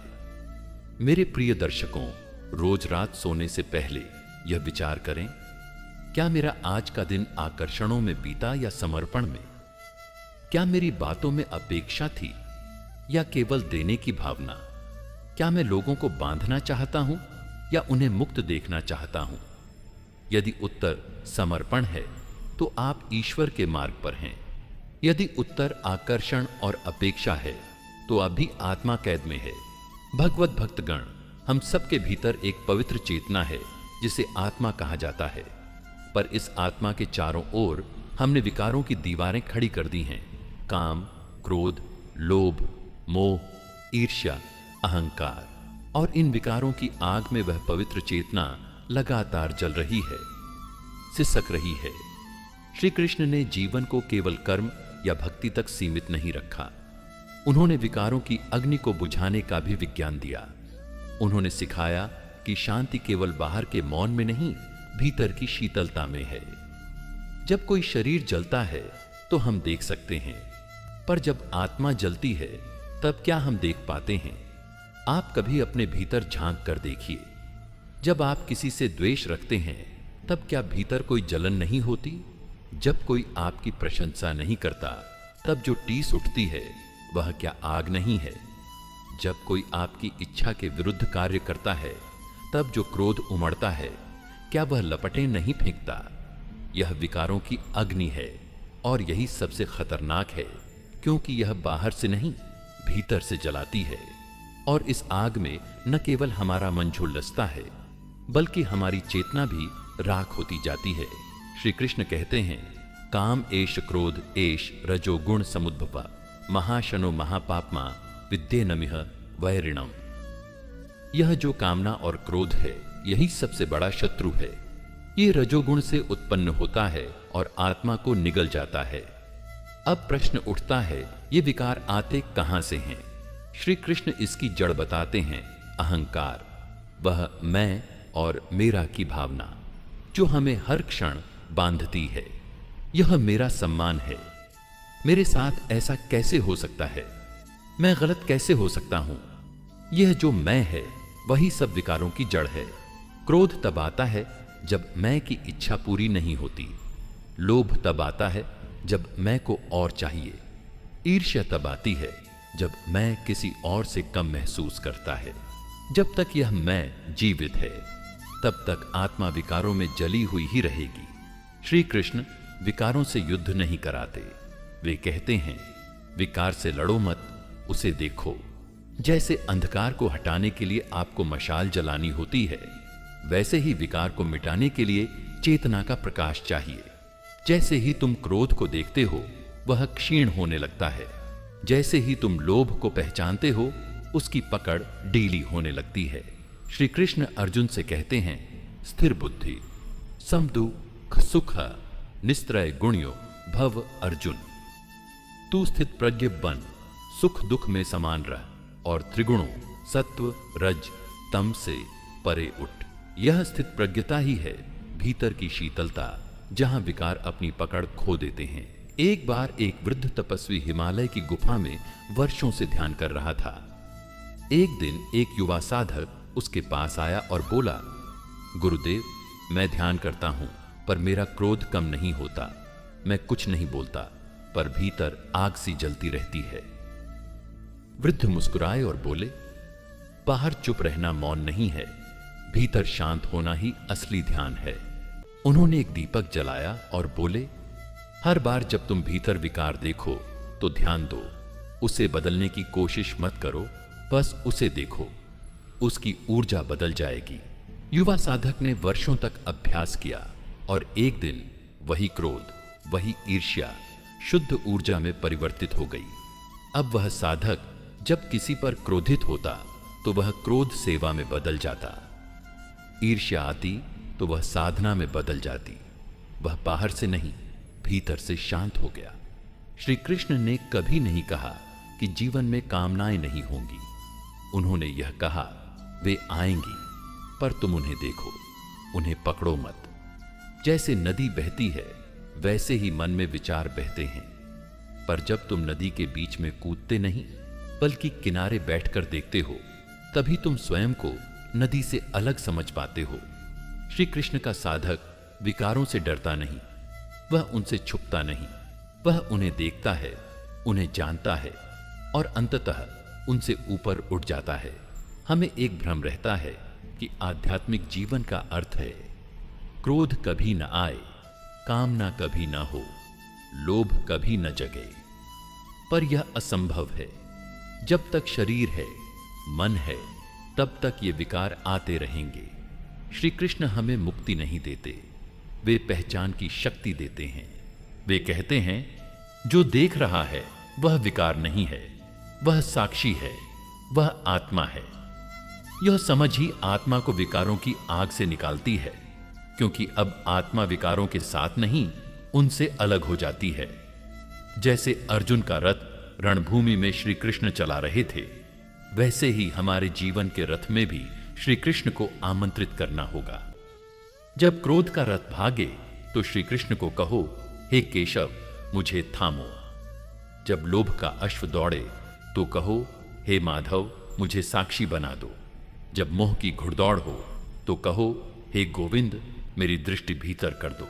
मेरे प्रिय दर्शकों, रोज रात सोने से पहले यह विचार करें, क्या मेरा आज का दिन आकर्षणों में बीता या समर्पण में? क्या मेरी बातों में अपेक्षा थी या केवल देने की भावना? क्या मैं लोगों को बांधना चाहता हूं या उन्हें मुक्त देखना चाहता हूं? यदि उत्तर समर्पण है तो आप ईश्वर के मार्ग पर हैं। यदि उत्तर आकर्षण और अपेक्षा है तो अभी आत्मा कैद में है। भगवत भक्तगण, हम सबके भीतर एक पवित्र चेतना है जिसे आत्मा कहा जाता है, पर इस आत्मा के चारों ओर हमने विकारों की दीवारें खड़ी कर दी हैं। काम, क्रोध, लोभ, मोह, ईर्ष्या, अहंकार, और इन विकारों की आग में वह पवित्र चेतना लगातार जल रही है, सिसक रही है। श्री कृष्ण ने जीवन को केवल कर्म या भक्ति तक सीमित नहीं रखा। उन्होंने विकारों की अग्नि को बुझाने का भी विज्ञान दिया। उन्होंने सिखाया कि शांति केवल बाहर के मौन में नहीं, भीतर की शीतलता में है। जब कोई शरीर जलता है तो हम देख सकते हैं, पर जब आत्मा जलती है तब क्या हम देख पाते हैं? आप कभी अपने भीतर झांक कर देखिए। जब आप किसी से द्वेष रखते हैं तब क्या भीतर कोई जलन नहीं होती? जब कोई आपकी प्रशंसा नहीं करता तब जो टीस उठती है वह क्या आग नहीं है? जब कोई आपकी इच्छा के विरुद्ध कार्य करता है तब जो क्रोध उमड़ता है, क्या वह लपटें नहीं फेंकता? यह विकारों की अग्नि है और यही सबसे खतरनाक है, क्योंकि यह बाहर से नहीं, भीतर से जलाती है। और इस आग में न केवल हमारा मन झुलसता है, बल्कि हमारी चेतना भी राख होती जाती है। श्री कृष्ण कहते हैं, काम एष क्रोध एष रजोगुण समुद्भवा महाशनो महापापमा विद्येनमिह वैरिणम। यह जो कामना और क्रोध है, यही सबसे बड़ा शत्रु है। ये रजोगुण से उत्पन्न होता है और आत्मा को निगल जाता है। अब प्रश्न उठता है, ये विकार आते कहां से हैं? श्री कृष्ण इसकी जड़ बताते हैं, अहंकार, वह मैं और मेरा की भावना जो हमें हर क्षण बांधती है। यह मेरा सम्मान है, मेरे साथ ऐसा कैसे हो सकता है? मैं गलत कैसे हो सकता हूं? यह जो मैं है वही सब विकारों की जड़ है। क्रोध तब आता है जब मैं की इच्छा पूरी नहीं होती। लोभ तब आता है जब मैं को और चाहिए। ईर्ष्या तब आती है जब मैं किसी और से कम महसूस करता है। जब तक यह मैं जीवित है तब तक आत्मा विकारों में जली हुई ही रहेगी। श्री कृष्ण विकारों से युद्ध नहीं कराते। वे कहते हैं विकार से लड़ो मत, उसे देखो। जैसे अंधकार को हटाने के लिए आपको मशाल जलानी होती है, वैसे ही विकार को मिटाने के लिए चेतना का प्रकाश चाहिए। जैसे ही तुम क्रोध को देखते हो वह क्षीण होने लगता है। जैसे ही तुम लोभ को पहचानते हो उसकी पकड़ ढीली होने लगती है। श्री कृष्ण अर्जुन से कहते हैं स्थिर बुद्धि सम दुख सुख निस्त्रय गुण्यो भव अर्जुन। तू स्थित प्रज्ञ बन, सुख दुख में समान रह और त्रिगुणों सत्व रज तम से परे उठ। यह स्थित प्रज्ञता ही है भीतर की शीतलता, जहां विकार अपनी पकड़ खो देते हैं। एक बार एक वृद्ध तपस्वी हिमालय की गुफा में वर्षों से ध्यान कर रहा था। एक दिन एक युवा साधक उसके पास आया और बोला, गुरुदेव, मैं ध्यान करता हूं पर मेरा क्रोध कम नहीं होता। मैं कुछ नहीं बोलता पर भीतर आग सी जलती रहती है। वृद्ध मुस्कुराए और बोले, बाहर चुप रहना मौन नहीं है, भीतर शांत होना ही असली ध्यान है। उन्होंने एक दीपक जलाया और बोले, हर बार जब तुम भीतर विकार देखो तो ध्यान दो, उसे बदलने की कोशिश मत करो, बस उसे देखो, उसकी ऊर्जा बदल जाएगी। युवा साधक ने वर्षों तक अभ्यास किया और एक दिन वही क्रोध, वही ईर्ष्या शुद्ध ऊर्जा में परिवर्तित हो गई। अब वह साधक जब किसी पर क्रोधित होता तो वह क्रोध सेवा में बदल जाता, ईर्ष्या आती तो वह साधना में बदल जाती। वह बाहर से नहीं, भीतर से शांत हो गया। श्री कृष्ण ने कभी नहीं कहा कि जीवन में कामनाएं नहीं होंगी। उन्होंने यह कहा, वे आएंगी पर तुम उन्हें देखो, उन्हें पकड़ो मत। जैसे नदी बहती है वैसे ही मन में विचार बहते हैं, पर जब तुम नदी के बीच में कूदते नहीं बल्कि किनारे बैठकर देखते हो, तभी तुम स्वयं को नदी से अलग समझ पाते हो। श्री कृष्ण का साधक विकारों से डरता नहीं, वह उनसे छुपता नहीं, वह उन्हें देखता है, उन्हें जानता है और अंततः उनसे ऊपर उठ जाता है। हमें एक भ्रम रहता है कि आध्यात्मिक जीवन का अर्थ है क्रोध कभी न आए, कामना कभी न हो, लोभ कभी न जगे। पर यह असंभव है। जब तक शरीर है, मन है, तब तक ये विकार आते रहेंगे। श्री कृष्ण हमें मुक्ति नहीं देते, वे पहचान की शक्ति देते हैं। वे कहते हैं, जो देख रहा है वह विकार नहीं है, वह साक्षी है, वह आत्मा है। यह समझ ही आत्मा को विकारों की आग से निकालती है, क्योंकि अब आत्मा विकारों के साथ नहीं, उनसे अलग हो जाती है। जैसे अर्जुन का रथ रणभूमि में श्री कृष्ण चला रहे थे, वैसे ही हमारे जीवन के रथ में भी श्री कृष्ण को आमंत्रित करना होगा। जब क्रोध का रथ भागे तो श्री कृष्ण को कहो, हे केशव, मुझे थामो। जब लोभ का अश्व दौड़े तो कहो, हे माधव, मुझे साक्षी बना दो। जब मोह की घुड़दौड़ हो तो कहो, हे गोविंद, मेरी दृष्टि भीतर कर दो।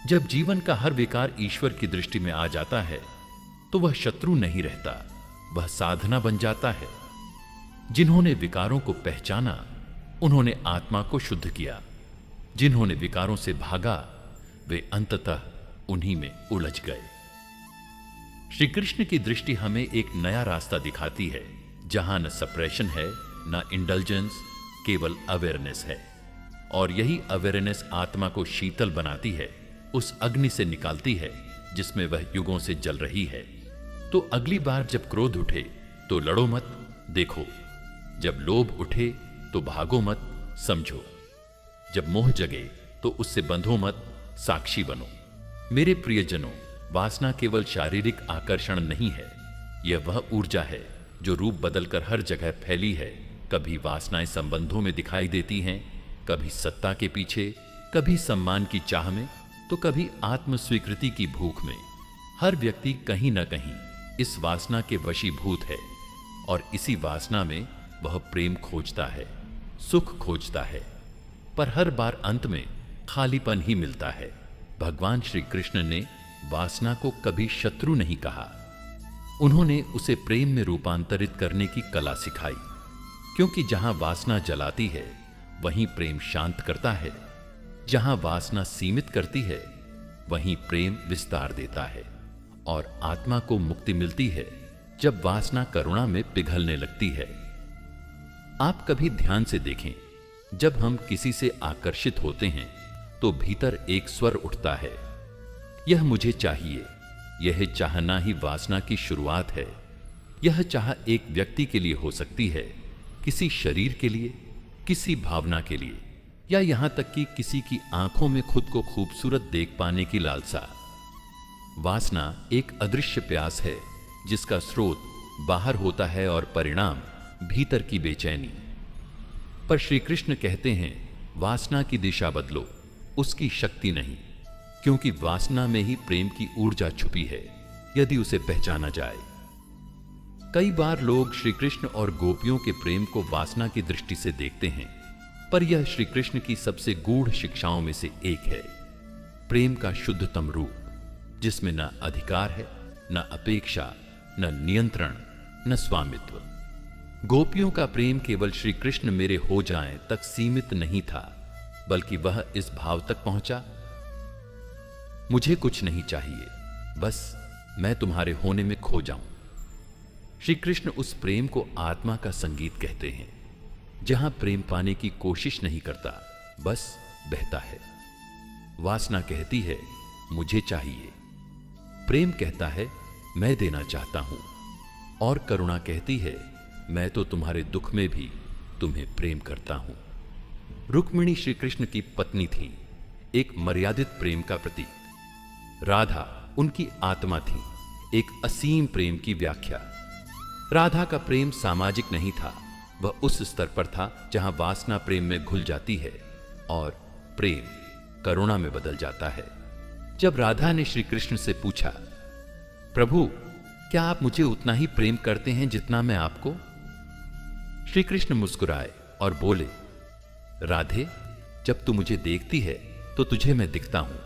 जब जीवन का हर विकार ईश्वर की दृष्टि में आ जाता है तो वह शत्रु नहीं रहता, वह साधना बन जाता है। जिन्होंने विकारों को पहचाना उन्होंने आत्मा को शुद्ध किया, जिन्होंने विकारों से भागा वे अंततः उन्हीं में उलझ गए। श्री कृष्ण की दृष्टि हमें एक नया रास्ता दिखाती है, जहां न सप्रेशन है न इंडल्जेंस, केवल अवेयरनेस है। और यही अवेयरनेस आत्मा को शीतल बनाती है, उस अग्नि से निकालती है जिसमें वह युगों से जल रही है। तो अगली बार जब क्रोध उठे तो लड़ो मत, देखो। जब लोभ उठे तो भागो मत, समझो। जब मोह जगे तो उससे बंधो मत, साक्षी बनो। मेरे प्रियजनों, वासना केवल शारीरिक आकर्षण नहीं है, यह वह ऊर्जा है जो रूप बदलकर हर जगह फैली है। कभी वासनाएं संबंधों में दिखाई देती हैं, कभी सत्ता के पीछे, कभी सम्मान की चाह में, तो कभी आत्म स्वीकृति की भूख में। हर व्यक्ति कहीं ना कहीं इस वासना के वशीभूत है और इसी वासना में वह प्रेम खोजता है, सुख खोजता है, पर हर बार अंत में खालीपन ही मिलता है। भगवान श्री कृष्ण ने वासना को कभी शत्रु नहीं कहा। उन्होंने उसे प्रेम में रूपांतरित करने की कला सिखाई, क्योंकि जहां वासना जलाती है वहीं प्रेम शांत करता है, जहां वासना सीमित करती है वहीं प्रेम विस्तार देता है, और आत्मा को मुक्ति मिलती है जब वासना करुणा में पिघलने लगती है। आप कभी ध्यान से देखें, जब हम किसी से आकर्षित होते हैं तो भीतर एक स्वर उठता है, यह मुझे चाहिए। यह चाहना ही वासना की शुरुआत है। यह चाह एक व्यक्ति के लिए हो सकती है, किसी शरीर के लिए, किसी भावना के लिए, या यहां तक कि किसी की आंखों में खुद को खूबसूरत देख पाने की लालसा। वासना एक अदृश्य प्यास है जिसका स्रोत बाहर होता है और परिणाम भीतर की बेचैनी। पर श्री कृष्ण कहते हैं, वासना की दिशा बदलो, उसकी शक्ति नहीं, क्योंकि वासना में ही प्रेम की ऊर्जा छुपी है यदि उसे पहचाना जाए। कई बार लोग श्री कृष्ण और गोपियों के प्रेम को वासना की दृष्टि से देखते हैं, पर यह श्री कृष्ण की सबसे गूढ़ शिक्षाओं में से एक है। प्रेम का शुद्धतम रूप, जिसमें न अधिकार है, न अपेक्षा, न नियंत्रण, न स्वामित्व। गोपियों का प्रेम केवल श्री कृष्ण मेरे हो जाएं तक सीमित नहीं था, बल्कि वह इस भाव तक पहुंचा, मुझे कुछ नहीं चाहिए, बस मैं तुम्हारे होने में खो जाऊं। श्री कृष्ण उस प्रेम को आत्मा का संगीत कहते हैं, जहां प्रेम पाने की कोशिश नहीं करता, बस बहता है। वासना कहती है मुझे चाहिए, प्रेम कहता है मैं देना चाहता हूं, और करुणा कहती है मैं तो तुम्हारे दुख में भी तुम्हें प्रेम करता हूं। रुक्मिणी श्री कृष्ण की पत्नी थी, एक मर्यादित प्रेम का प्रतीक। राधा उनकी आत्मा थी, एक असीम प्रेम की व्याख्या। राधा का प्रेम सामाजिक नहीं था, वह उस स्तर पर था जहां वासना प्रेम में घुल जाती है और प्रेम करुणा में बदल जाता है। जब राधा ने श्री कृष्ण से पूछा, प्रभु क्या आप मुझे उतना ही प्रेम करते हैं जितना मैं आपको? श्री कृष्ण मुस्कुराए और बोले, राधे, जब तू मुझे देखती है तो तुझे मैं दिखता हूं,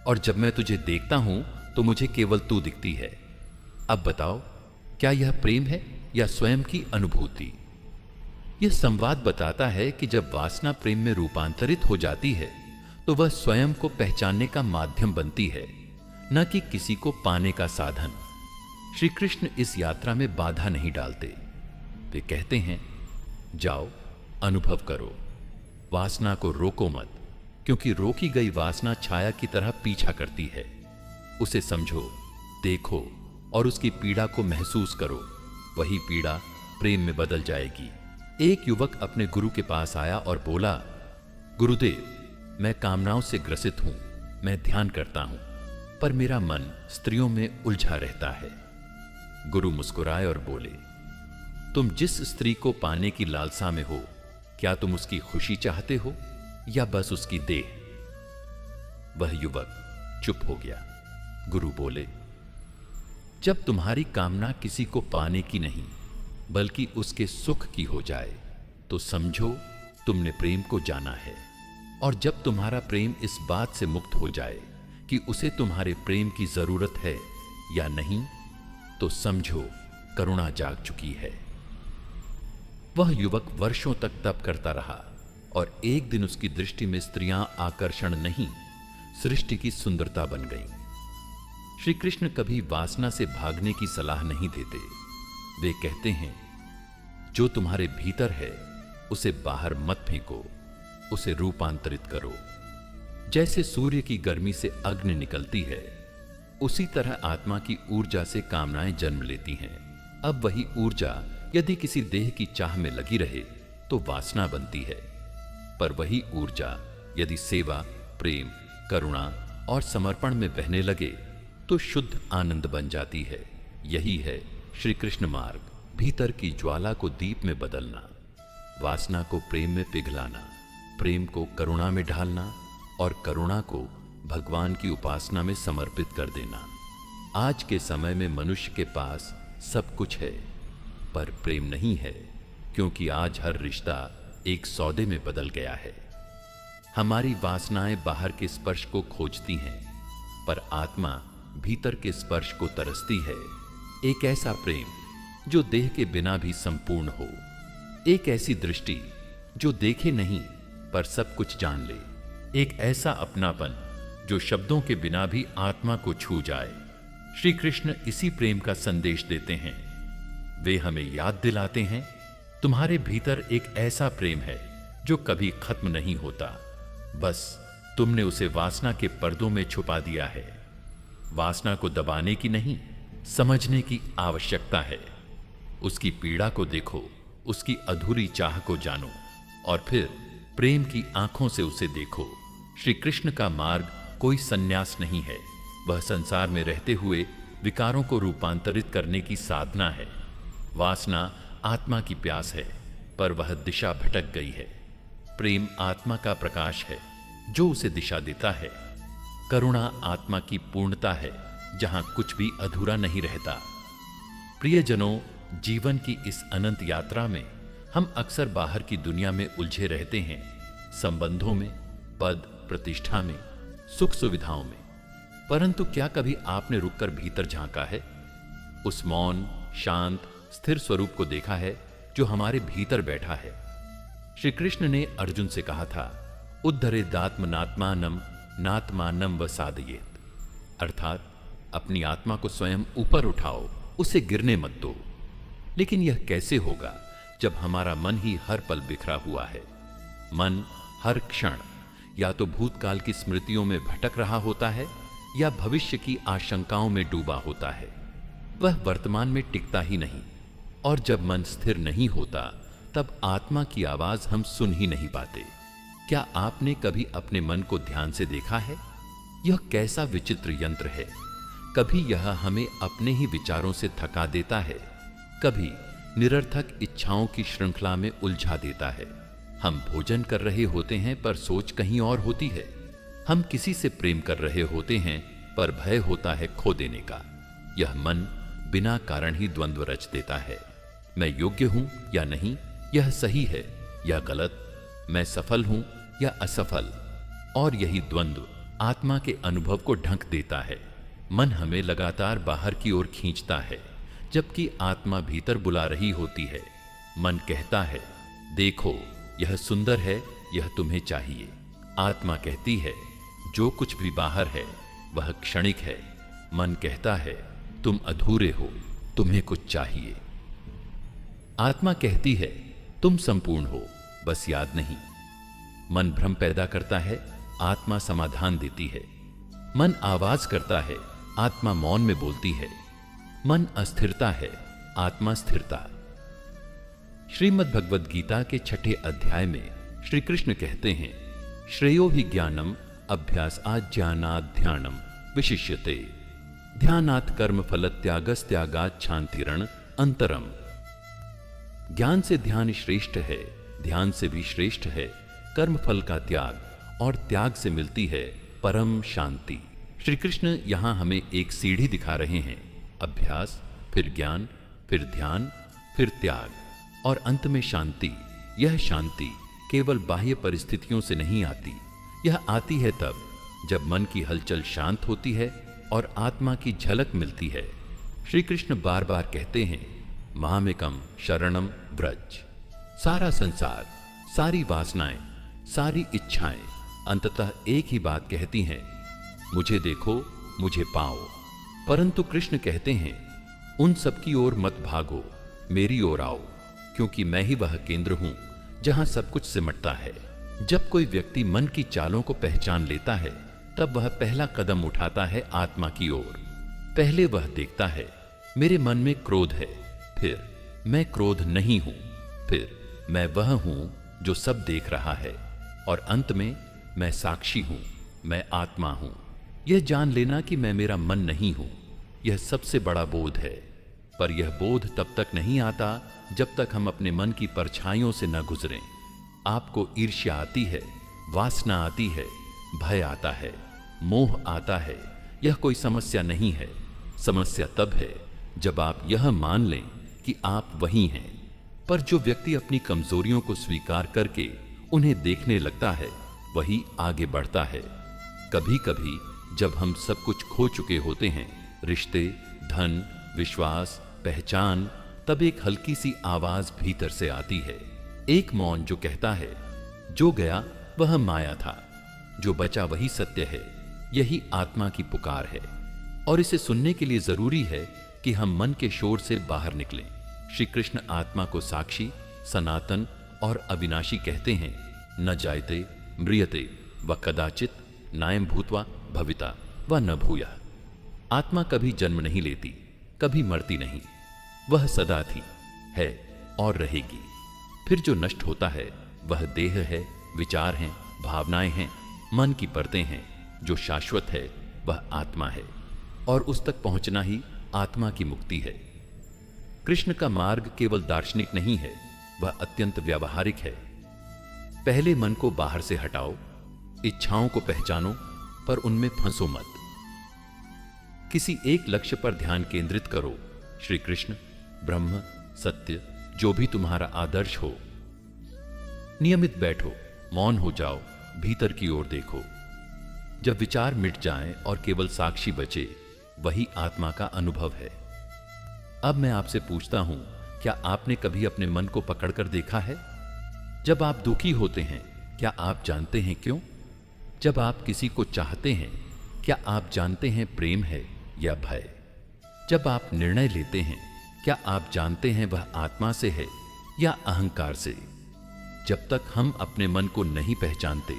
और जब मैं तुझे देखता हूं तो मुझे केवल तू दिखती है। अब बताओ, क्या यह प्रेम है या स्वयं की अनुभूति? यह संवाद बताता है कि जब वासना प्रेम में रूपांतरित हो जाती है तो वह स्वयं को पहचानने का माध्यम बनती है, न कि किसी को पाने का साधन। श्री कृष्ण इस यात्रा में बाधा नहीं डालते। वे कहते हैं, जाओ अनुभव करो, वासना को रोको मत, क्योंकि रोकी गई वासना छाया की तरह पीछा करती है। उसे समझो, देखो और उसकी पीड़ा को महसूस करो। वही पीड़ा प्रेम में बदल जाएगी। एक युवक अपने गुरु के पास आया और बोला, गुरुदेव, मैं कामनाओं से ग्रसित हूं, मैं ध्यान करता हूं, पर मेरा मन स्त्रियों में उलझा रहता है। गुरु मुस्कुराए और बोले, तुम जिस स्त्री को पाने की लालसा में हो, क्या तुम उसकी खुशी चाहते हो या बस उसकी देह? वह युवक चुप हो गया। गुरु बोले, जब तुम्हारी कामना किसी को पाने की नहीं बल्कि उसके सुख की हो जाए तो समझो तुमने प्रेम को जाना है। और जब तुम्हारा प्रेम इस बात से मुक्त हो जाए कि उसे तुम्हारे प्रेम की जरूरत है या नहीं, तो समझो करुणा जाग चुकी है। वह युवक वर्षों तक तप करता रहा और एक दिन उसकी दृष्टि में स्त्रियां आकर्षण नहीं, सृष्टि की सुंदरता बन गईं। श्री कृष्ण कभी वासना से भागने की सलाह नहीं देते। वे कहते हैं, जो तुम्हारे भीतर है उसे बाहर मत फेंको, उसे रूपांतरित करो। जैसे सूर्य की गर्मी से अग्नि निकलती है, उसी तरह आत्मा की ऊर्जा से कामनाएं जन्म लेती हैं। अब वही ऊर्जा यदि किसी देह की चाह में लगी रहे तो वासना बनती है, पर वही ऊर्जा यदि सेवा, प्रेम, करुणा और समर्पण में बहने लगे तो शुद्ध आनंद बन जाती है। यही है श्री कृष्ण मार्ग, भीतर की ज्वाला को दीप में बदलना, वासना को प्रेम में पिघलाना, प्रेम को करुणा में ढालना और करुणा को भगवान की उपासना में समर्पित कर देना। आज के समय में मनुष्य के पास सब कुछ है, पर प्रेम नहीं है, क्योंकि आज हर रिश्ता एक सौदे में बदल गया है। हमारी वासनाएं बाहर के स्पर्श को खोजती हैं, पर आत्मा भीतर के स्पर्श को तरसती है। एक ऐसा प्रेम जो देह के बिना भी संपूर्ण हो, एक ऐसी दृष्टि जो देखे नहीं पर सब कुछ जान ले, एक ऐसा अपनापन जो शब्दों के बिना भी आत्मा को छू जाए। श्री कृष्ण इसी प्रेम का संदेश देते हैं। वे हमें याद दिलाते हैं, तुम्हारे भीतर एक ऐसा प्रेम है जो कभी खत्म नहीं होता, बस तुमने उसे वासना के पर्दों में छुपा दिया है। वासना को दबाने की नहीं, समझने की आवश्यकता है। उसकी पीड़ा को देखो, उसकी अधूरी चाह को जानो और फिर प्रेम की आंखों से उसे देखो। श्री कृष्ण का मार्ग कोई सन्यास नहीं है, वह संसार में रहते हुए विकारों को रूपांतरित करने की साधना है। वासना आत्मा की प्यास है, पर वह दिशा भटक गई है। प्रेम आत्मा का प्रकाश है जो उसे दिशा देता है। करुणा आत्मा की पूर्णता है जहां कुछ भी अधूरा नहीं रहता। प्रियजनों, जीवन की इस अनंत यात्रा में हम अक्सर बाहर की दुनिया में उलझे रहते हैं, संबंधों में, पद प्रतिष्ठा में, सुख सुविधाओं में। परंतु क्या कभी आपने रुककर भीतर झांका है? उस मौन, शांत, स्थिर स्वरूप को देखा है जो हमारे भीतर बैठा है। श्री कृष्ण ने अर्जुन से कहा था, उद्धरेदात्मनात्मानम नात्मानम वसादयेत, अर्थात अपनी आत्मा को स्वयं ऊपर उठाओ, उसे गिरने मत दो। लेकिन यह कैसे होगा जब हमारा मन ही हर पल बिखरा हुआ है? मन हर क्षण या तो भूतकाल की स्मृतियों में भटक रहा होता है या भविष्य की आशंकाओं में डूबा होता है। वह वर्तमान में टिकता ही नहीं, और जब मन स्थिर नहीं होता तब आत्मा की आवाज हम सुन ही नहीं पाते। क्या आपने कभी अपने मन को ध्यान से देखा है? यह कैसा विचित्र यंत्र है। कभी यह हमें अपने ही विचारों से थका देता है, कभी निरर्थक इच्छाओं की श्रृंखला में उलझा देता है। हम भोजन कर रहे होते हैं पर सोच कहीं और होती है। हम किसी से प्रेम कर रहे होते हैं पर भय होता है खो देने का। यह मन बिना कारण ही द्वंद्व रच देता है। मैं योग्य हूं या नहीं, यह सही है या गलत, मैं सफल हूं या असफल। और यही द्वंद्व आत्मा के अनुभव को ढंक देता है। मन हमें लगातार बाहर की ओर खींचता है, जबकि आत्मा भीतर बुला रही होती है। मन कहता है, देखो यह सुंदर है, यह तुम्हें चाहिए। आत्मा कहती है, जो कुछ भी बाहर है वह क्षणिक है। मन कहता है, तुम अधूरे हो, तुम्हें कुछ चाहिए। आत्मा कहती है, तुम संपूर्ण हो, बस याद नहीं। मन भ्रम पैदा करता है, आत्मा समाधान देती है। मन आवाज करता है, आत्मा मौन में बोलती है। मन अस्थिरता है, आत्मा स्थिरता। श्रीमद् भगवद गीता के 6ठे अध्याय में श्री कृष्ण कहते हैं, श्रेयो हि ज्ञानम अभ्यास आज्ञानात् ध्यानम विशिष्यते, ध्यानात् कर्म फल त्यागस्त्यागात् शांतिरण अंतरम। ज्ञान से ध्यान श्रेष्ठ है, ध्यान से भी श्रेष्ठ है कर्म फल का त्याग, और त्याग से मिलती है परम शांति। श्री कृष्ण यहां हमें एक सीढ़ी दिखा रहे हैं। अभ्यास, फिर ज्ञान, फिर ध्यान, फिर त्याग और अंत में शांति। यह शांति केवल बाह्य परिस्थितियों से नहीं आती, यह आती है तब जब मन की हलचल शांत होती है और आत्मा की झलक मिलती है। श्री कृष्ण बार बार कहते हैं, मामेकम शरणम व्रज। सारा संसार, सारी वासनाएं, सारी इच्छाएं अंततः एक ही बात कहती हैं, मुझे देखो, मुझे पाओ। परंतु कृष्ण कहते हैं, उन सब की ओर मत भागो, मेरी ओर आओ, क्योंकि मैं ही वह केंद्र हूं जहां सब कुछ सिमटता है। जब कोई व्यक्ति मन की चालों को पहचान लेता है, तब वह पहला कदम उठाता है आत्मा की ओर। पहले वह देखता है, मेरे मन में क्रोध है, फिर मैं क्रोध नहीं हूं, फिर मैं वह हूं जो सब देख रहा है, और अंत में मैं साक्षी हूं, मैं आत्मा हूं। यह जान लेना कि मैं मेरा मन नहीं हूं, यह सबसे बड़ा बोध है। पर यह बोध तब तक नहीं आता जब तक हम अपने मन की परछाइयों से न गुजरें। आपको ईर्ष्या आती है, वासना आती है, भय आता है, मोह आता है, यह कोई समस्या नहीं है। समस्या तब है जब आप यह मान लें कि आप वही हैं। पर जो व्यक्ति अपनी कमजोरियों को स्वीकार करके उन्हें देखने लगता है, वही आगे बढ़ता है। कभी कभी जब हम सब कुछ खो चुके होते हैं, रिश्ते, धन, विश्वास, पहचान, तब एक हल्की सी आवाज भीतर से आती है, एक मौन जो कहता है, जो गया वह माया था, जो बचा वही सत्य है। यही आत्मा की पुकार है और इसे सुनने के लिए जरूरी है कि हम मन के शोर से बाहर निकलें। श्री कृष्ण आत्मा को साक्षी, सनातन और अविनाशी कहते हैं। न जायते म्रियते व कदाचित नायम भूत्वा भविता व न भूया। आत्मा कभी जन्म नहीं लेती, कभी मरती नहीं, वह सदा थी, है और रहेगी। फिर जो नष्ट होता है वह देह है, विचार हैं, भावनाएं हैं, मन की परतें हैं। जो शाश्वत है वह आत्मा है और उस तक पहुंचना ही आत्मा की मुक्ति है। कृष्ण का मार्ग केवल दार्शनिक नहीं है, वह अत्यंत व्यावहारिक है। पहले मन को बाहर से हटाओ, इच्छाओं को पहचानो, पर उनमें फंसो मत। किसी एक लक्ष्य पर ध्यान केंद्रित करो। श्री कृष्ण, ब्रह्म, सत्य, जो भी तुम्हारा आदर्श हो। नियमित बैठो, मौन हो जाओ, भीतर की ओर देखो। जब विचार मिट जाएं और केवल साक्षी बचे, वही आत्मा का अनुभव है। अब मैं आपसे पूछता हूं, क्या आपने कभी अपने मन को पकड़कर देखा है? जब आप दुखी होते हैं, क्या आप जानते हैं क्यों? जब आप किसी को चाहते हैं, क्या आप जानते हैं प्रेम है या भय? जब आप निर्णय लेते हैं, क्या आप जानते हैं वह आत्मा से है या अहंकार से? जब तक हम अपने मन को नहीं पहचानते,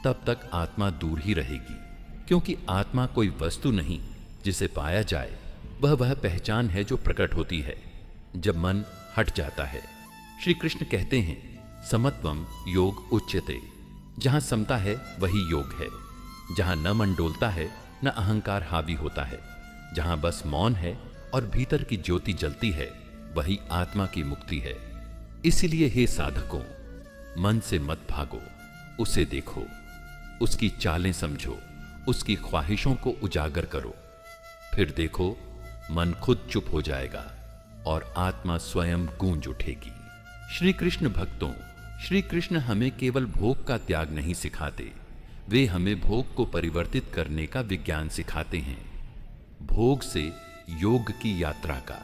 तब तक आत्मा दूर ही रहेगी, क्योंकि आत्मा कोई वस्तु नहीं जिसे पाया जाए। वह पहचान है जो प्रकट होती है जब मन हट जाता है। श्री कृष्ण कहते हैं, समत्वम योग उच्यते। जहां समता है वही योग है। जहां न मन डोलता है, न अहंकार हावी होता है, जहां बस मौन है और भीतर की ज्योति जलती है, वही आत्मा की मुक्ति है। इसलिए हे साधकों, मन से मत भागो, उसे देखो, उसकी चालें समझो, उसकी ख्वाहिशों को उजागर करो। फिर देखो, मन खुद चुप हो जाएगा और आत्मा स्वयं गूंज उठेगी। श्री कृष्ण भक्तों, श्री कृष्ण हमें केवल भोग का त्याग नहीं सिखाते, वे हमें भोग को परिवर्तित करने का विज्ञान सिखाते हैं। भोग से योग की यात्रा का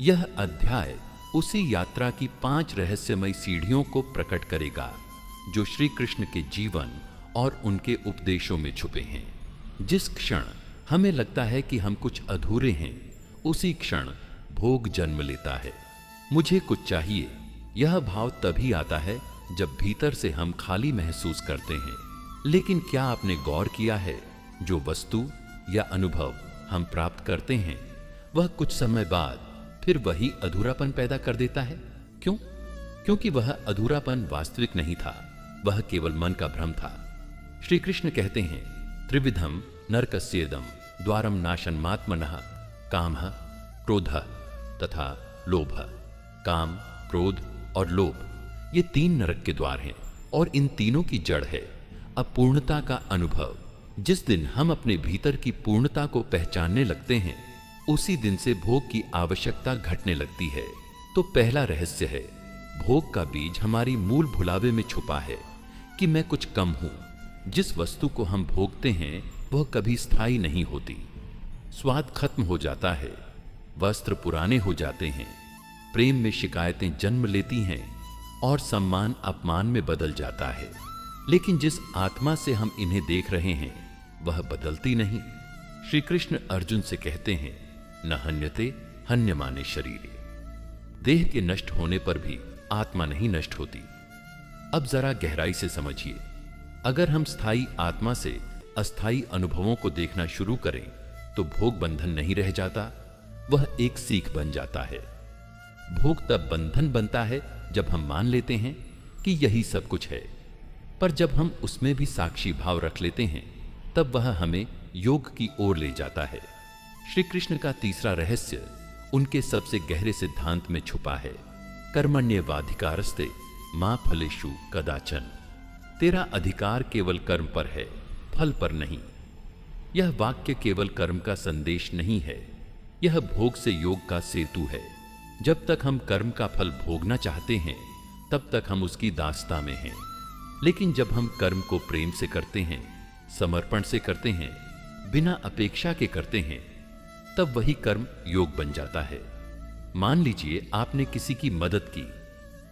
यह अध्याय उसी यात्रा की 5 रहस्यमयी सीढ़ियों को प्रकट करेगा, जो श्री कृष्ण के जीवन और उनके उपदेशों में छुपे हैं। जिस क्षण हमें लगता है कि हम कुछ अधूरे हैं, उसी क्षण भोग जन्म लेता है। मुझे कुछ चाहिए, यह भाव तभी आता है जब भीतर से हम खाली महसूस करते हैं। लेकिन क्या आपने गौर किया है, जो वस्तु या अनुभव हम प्राप्त करते हैं, वह कुछ समय बाद फिर वही अधूरापन पैदा कर देता है। क्यों? क्योंकि वह अधूरापन वास्तविक नहीं था, वह केवल मन का भ्रम था। श्री कृष्ण कहते हैं, त्रिविधम नरकस्येदम द्वारम नाशनमात्मनः कामः, क्रोधः तथा लोभः। काम, क्रोध और लोभ, ये 3 नरक के द्वार हैं और इन तीनों की जड़ है अपूर्णता का अनुभव। जिस दिन हम अपने भीतर की पूर्णता को पहचानने लगते हैं, उसी दिन से भोग की आवश्यकता घटने लगती है। तो पहला रहस्य है, भोग का बीज हमारी मूल भुलावे में छुपा है कि मैं कुछ कम हूं। जिस वस्तु को हम भोगते हैं वह कभी स्थायी नहीं होती। स्वाद खत्म हो जाता है, वस्त्र पुराने हो जाते हैं, प्रेम में शिकायतें जन्म लेती हैं और सम्मान अपमान में बदल जाता है। लेकिन जिस आत्मा से हम इन्हें देख रहे हैं, वह बदलती नहीं। श्री कृष्ण अर्जुन से कहते हैं, न हन्यते हन्यमाने शरीरे। देह के नष्ट होने पर भी आत्मा नहीं नष्ट होती। अब जरा गहराई से समझिए, अगर हम स्थायी आत्मा से अस्थायी अनुभवों को देखना शुरू करें, तो भोग बंधन नहीं रह जाता, वह एक सीख बन जाता है। भोग तब बंधन बनता है जब हम मान लेते हैं कि यही सब कुछ है, पर जब हम उसमें भी साक्षी भाव रख लेते हैं, तब वह हमें योग की ओर ले जाता है। श्री कृष्ण का तीसरा रहस्य उनके सबसे गहरे सिद्धांत में छुपा है, कर्मण्येवाधिकारस्ते मा फलेषु कदाचन। तेरा अधिकार केवल कर्म पर है, फल पर नहीं। यह वाक्य केवल कर्म का संदेश नहीं है, यह भोग से योग का सेतु है। जब तक हम कर्म का फल भोगना चाहते हैं, तब तक हम उसकी दास्ता में हैं। लेकिन जब हम कर्म को प्रेम से करते हैं, समर्पण से करते हैं, बिना अपेक्षा के करते हैं, तब वही कर्म योग बन जाता है। मान लीजिए आपने किसी की मदद की,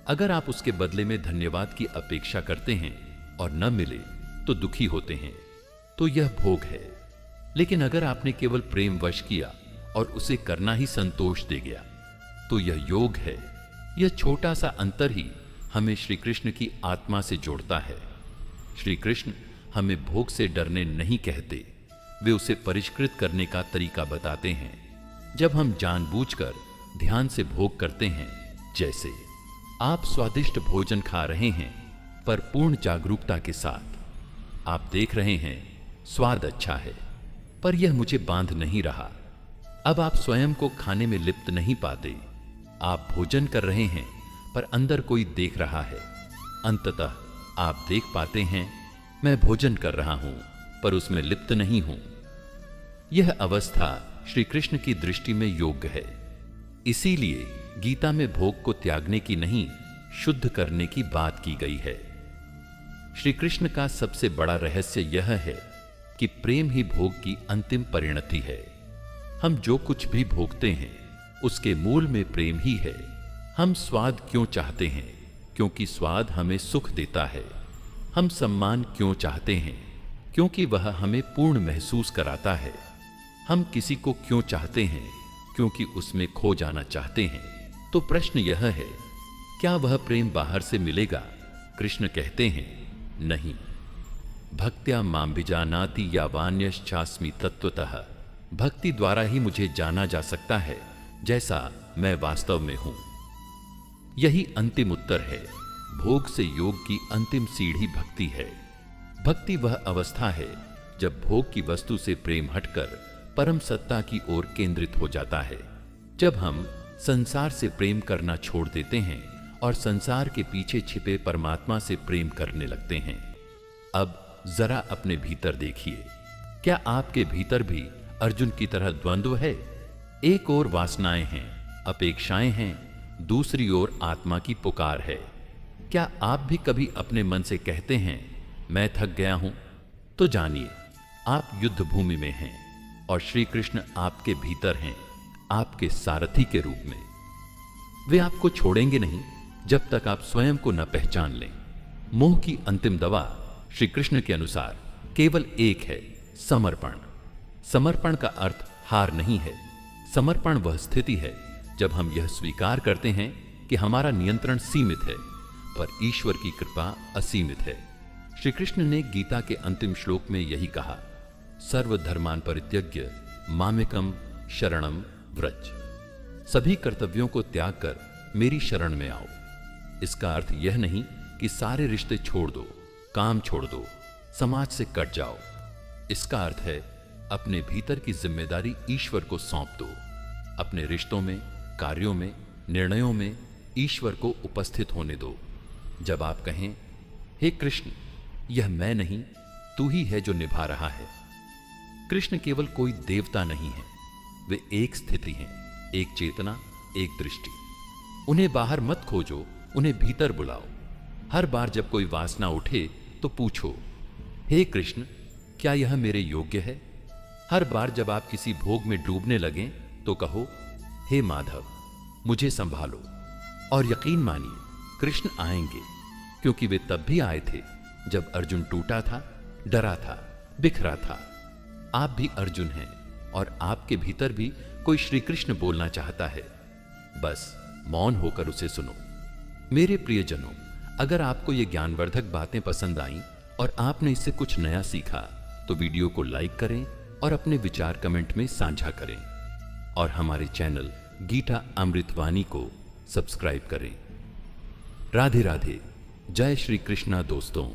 अगर आप उसके बदले में धन्यवाद की अपेक्षा करते हैं और न मिले तो दुखी होते हैं, तो यह भोग है। लेकिन अगर आपने केवल प्रेम वश किया और उसे करना ही संतोष दे गया, तो यह योग है। यह छोटा सा अंतर ही हमें श्री कृष्ण की आत्मा से जोड़ता है। श्री कृष्ण हमें भोग से डरने नहीं कहते, वे उसे परिष्कृत करने का तरीका बताते हैं। जब हम जानबूझकर ध्यान से भोग करते हैं, जैसे आप स्वादिष्ट भोजन खा रहे हैं पर पूर्ण जागरूकता के साथ, आप देख रहे हैं स्वाद अच्छा है पर यह मुझे बांध नहीं रहा, अब आप स्वयं को खाने में लिप्त नहीं पाते। आप भोजन कर रहे हैं पर अंदर कोई देख रहा है, अंततः आप देख पाते हैं मैं भोजन कर रहा हूं पर उसमें लिप्त नहीं हूं। यह अवस्था श्री कृष्ण की दृष्टि में योग्य है। इसीलिए गीता में भोग को त्यागने की नहीं, शुद्ध करने की बात की गई है। श्री कृष्ण का सबसे बड़ा रहस्य यह है कि प्रेम ही भोग की अंतिम परिणति है। हम जो कुछ भी भोगते हैं उसके मूल में प्रेम ही है। हम स्वाद क्यों चाहते हैं? क्योंकि स्वाद हमें सुख देता है। हम सम्मान क्यों चाहते हैं? क्योंकि वह हमें पूर्ण महसूस कराता है। हम किसी को क्यों चाहते हैं? क्योंकि उसमें खो जाना चाहते हैं। तो प्रश्न यह है, क्या वह प्रेम बाहर से मिलेगा? कृष्ण कहते हैं नहीं। भक्त्या मां विजानाति यावान्यश्चास्मि तत्वतः। भक्ति द्वारा ही मुझे जाना जा सकता है जैसा मैं वास्तव में हूं। यही अंतिम उत्तर है। भोग से योग की अंतिम सीढ़ी भक्ति है। भक्ति वह अवस्था है जब भोग की वस्तु से प्रेम हटकर परम सत्ता की ओर केंद्रित हो जाता है। जब हम संसार से प्रेम करना छोड़ देते हैं और संसार के पीछे छिपे परमात्मा से प्रेम करने लगते हैं। अब जरा अपने भीतर देखिए, क्या आपके भीतर भी अर्जुन की तरह द्वंद्व है? एक ओर वासनाएं हैं, अपेक्षाएं हैं, दूसरी ओर आत्मा की पुकार है। क्या आप भी कभी अपने मन से कहते हैं मैं थक गया हूं? तो जानिए आप युद्ध भूमि में हैं और श्री कृष्ण आपके भीतर हैं, आपके सारथी के रूप में। वे आपको छोड़ेंगे नहीं जब तक आप स्वयं को न पहचान लें। मोह की अंतिम दवा श्री कृष्ण के अनुसार केवल एक है, समर्पण। समर्पण का अर्थ हार नहीं है। समर्पण वह स्थिति है जब हम यह स्वीकार करते हैं कि हमारा नियंत्रण सीमित है पर ईश्वर की कृपा असीमित है। श्री कृष्ण ने गीता के अंतिम श्लोक में यही कहा, सर्वधर्मान् परित्यज्य मामेकम शरणम व्रज। सभी कर्तव्यों को त्याग कर मेरी शरण में आओ। इसका अर्थ यह नहीं कि सारे रिश्ते छोड़ दो, काम छोड़ दो, समाज से कट जाओ। इसका अर्थ है अपने भीतर की जिम्मेदारी ईश्वर को सौंप दो। अपने रिश्तों में, कार्यों में, निर्णयों में ईश्वर को उपस्थित होने दो। जब आप कहें, हे कृष्ण, यह मैं नहीं, तू ही है जो निभा रहा है। कृष्ण केवल कोई देवता नहीं है, वे एक स्थिति हैं, एक चेतना, एक दृष्टि। उन्हें बाहर मत खोजो, उन्हें भीतर बुलाओ। हर बार जब कोई वासना उठे तो पूछो, हे कृष्ण, क्या यह मेरे योग्य है? हर बार जब आप किसी भोग में डूबने लगें तो कहो, हे माधव, मुझे संभालो। और यकीन मानिए कृष्ण आएंगे, क्योंकि वे तब भी आए थे जब अर्जुन टूटा था, डरा था, बिखरा था। आप भी अर्जुन हैं और आपके भीतर भी कोई श्री कृष्ण बोलना चाहता है। बस मौन होकर उसे सुनो। मेरे प्रियजनों, अगर आपको ये ज्ञानवर्धक बातें पसंद आईं और आपने इससे कुछ नया सीखा तो वीडियो को लाइक करें और अपने विचार कमेंट में साझा करें और हमारे चैनल गीता अमृतवाणी को सब्सक्राइब करें। राधे राधे। जय श्री कृष्णा दोस्तों।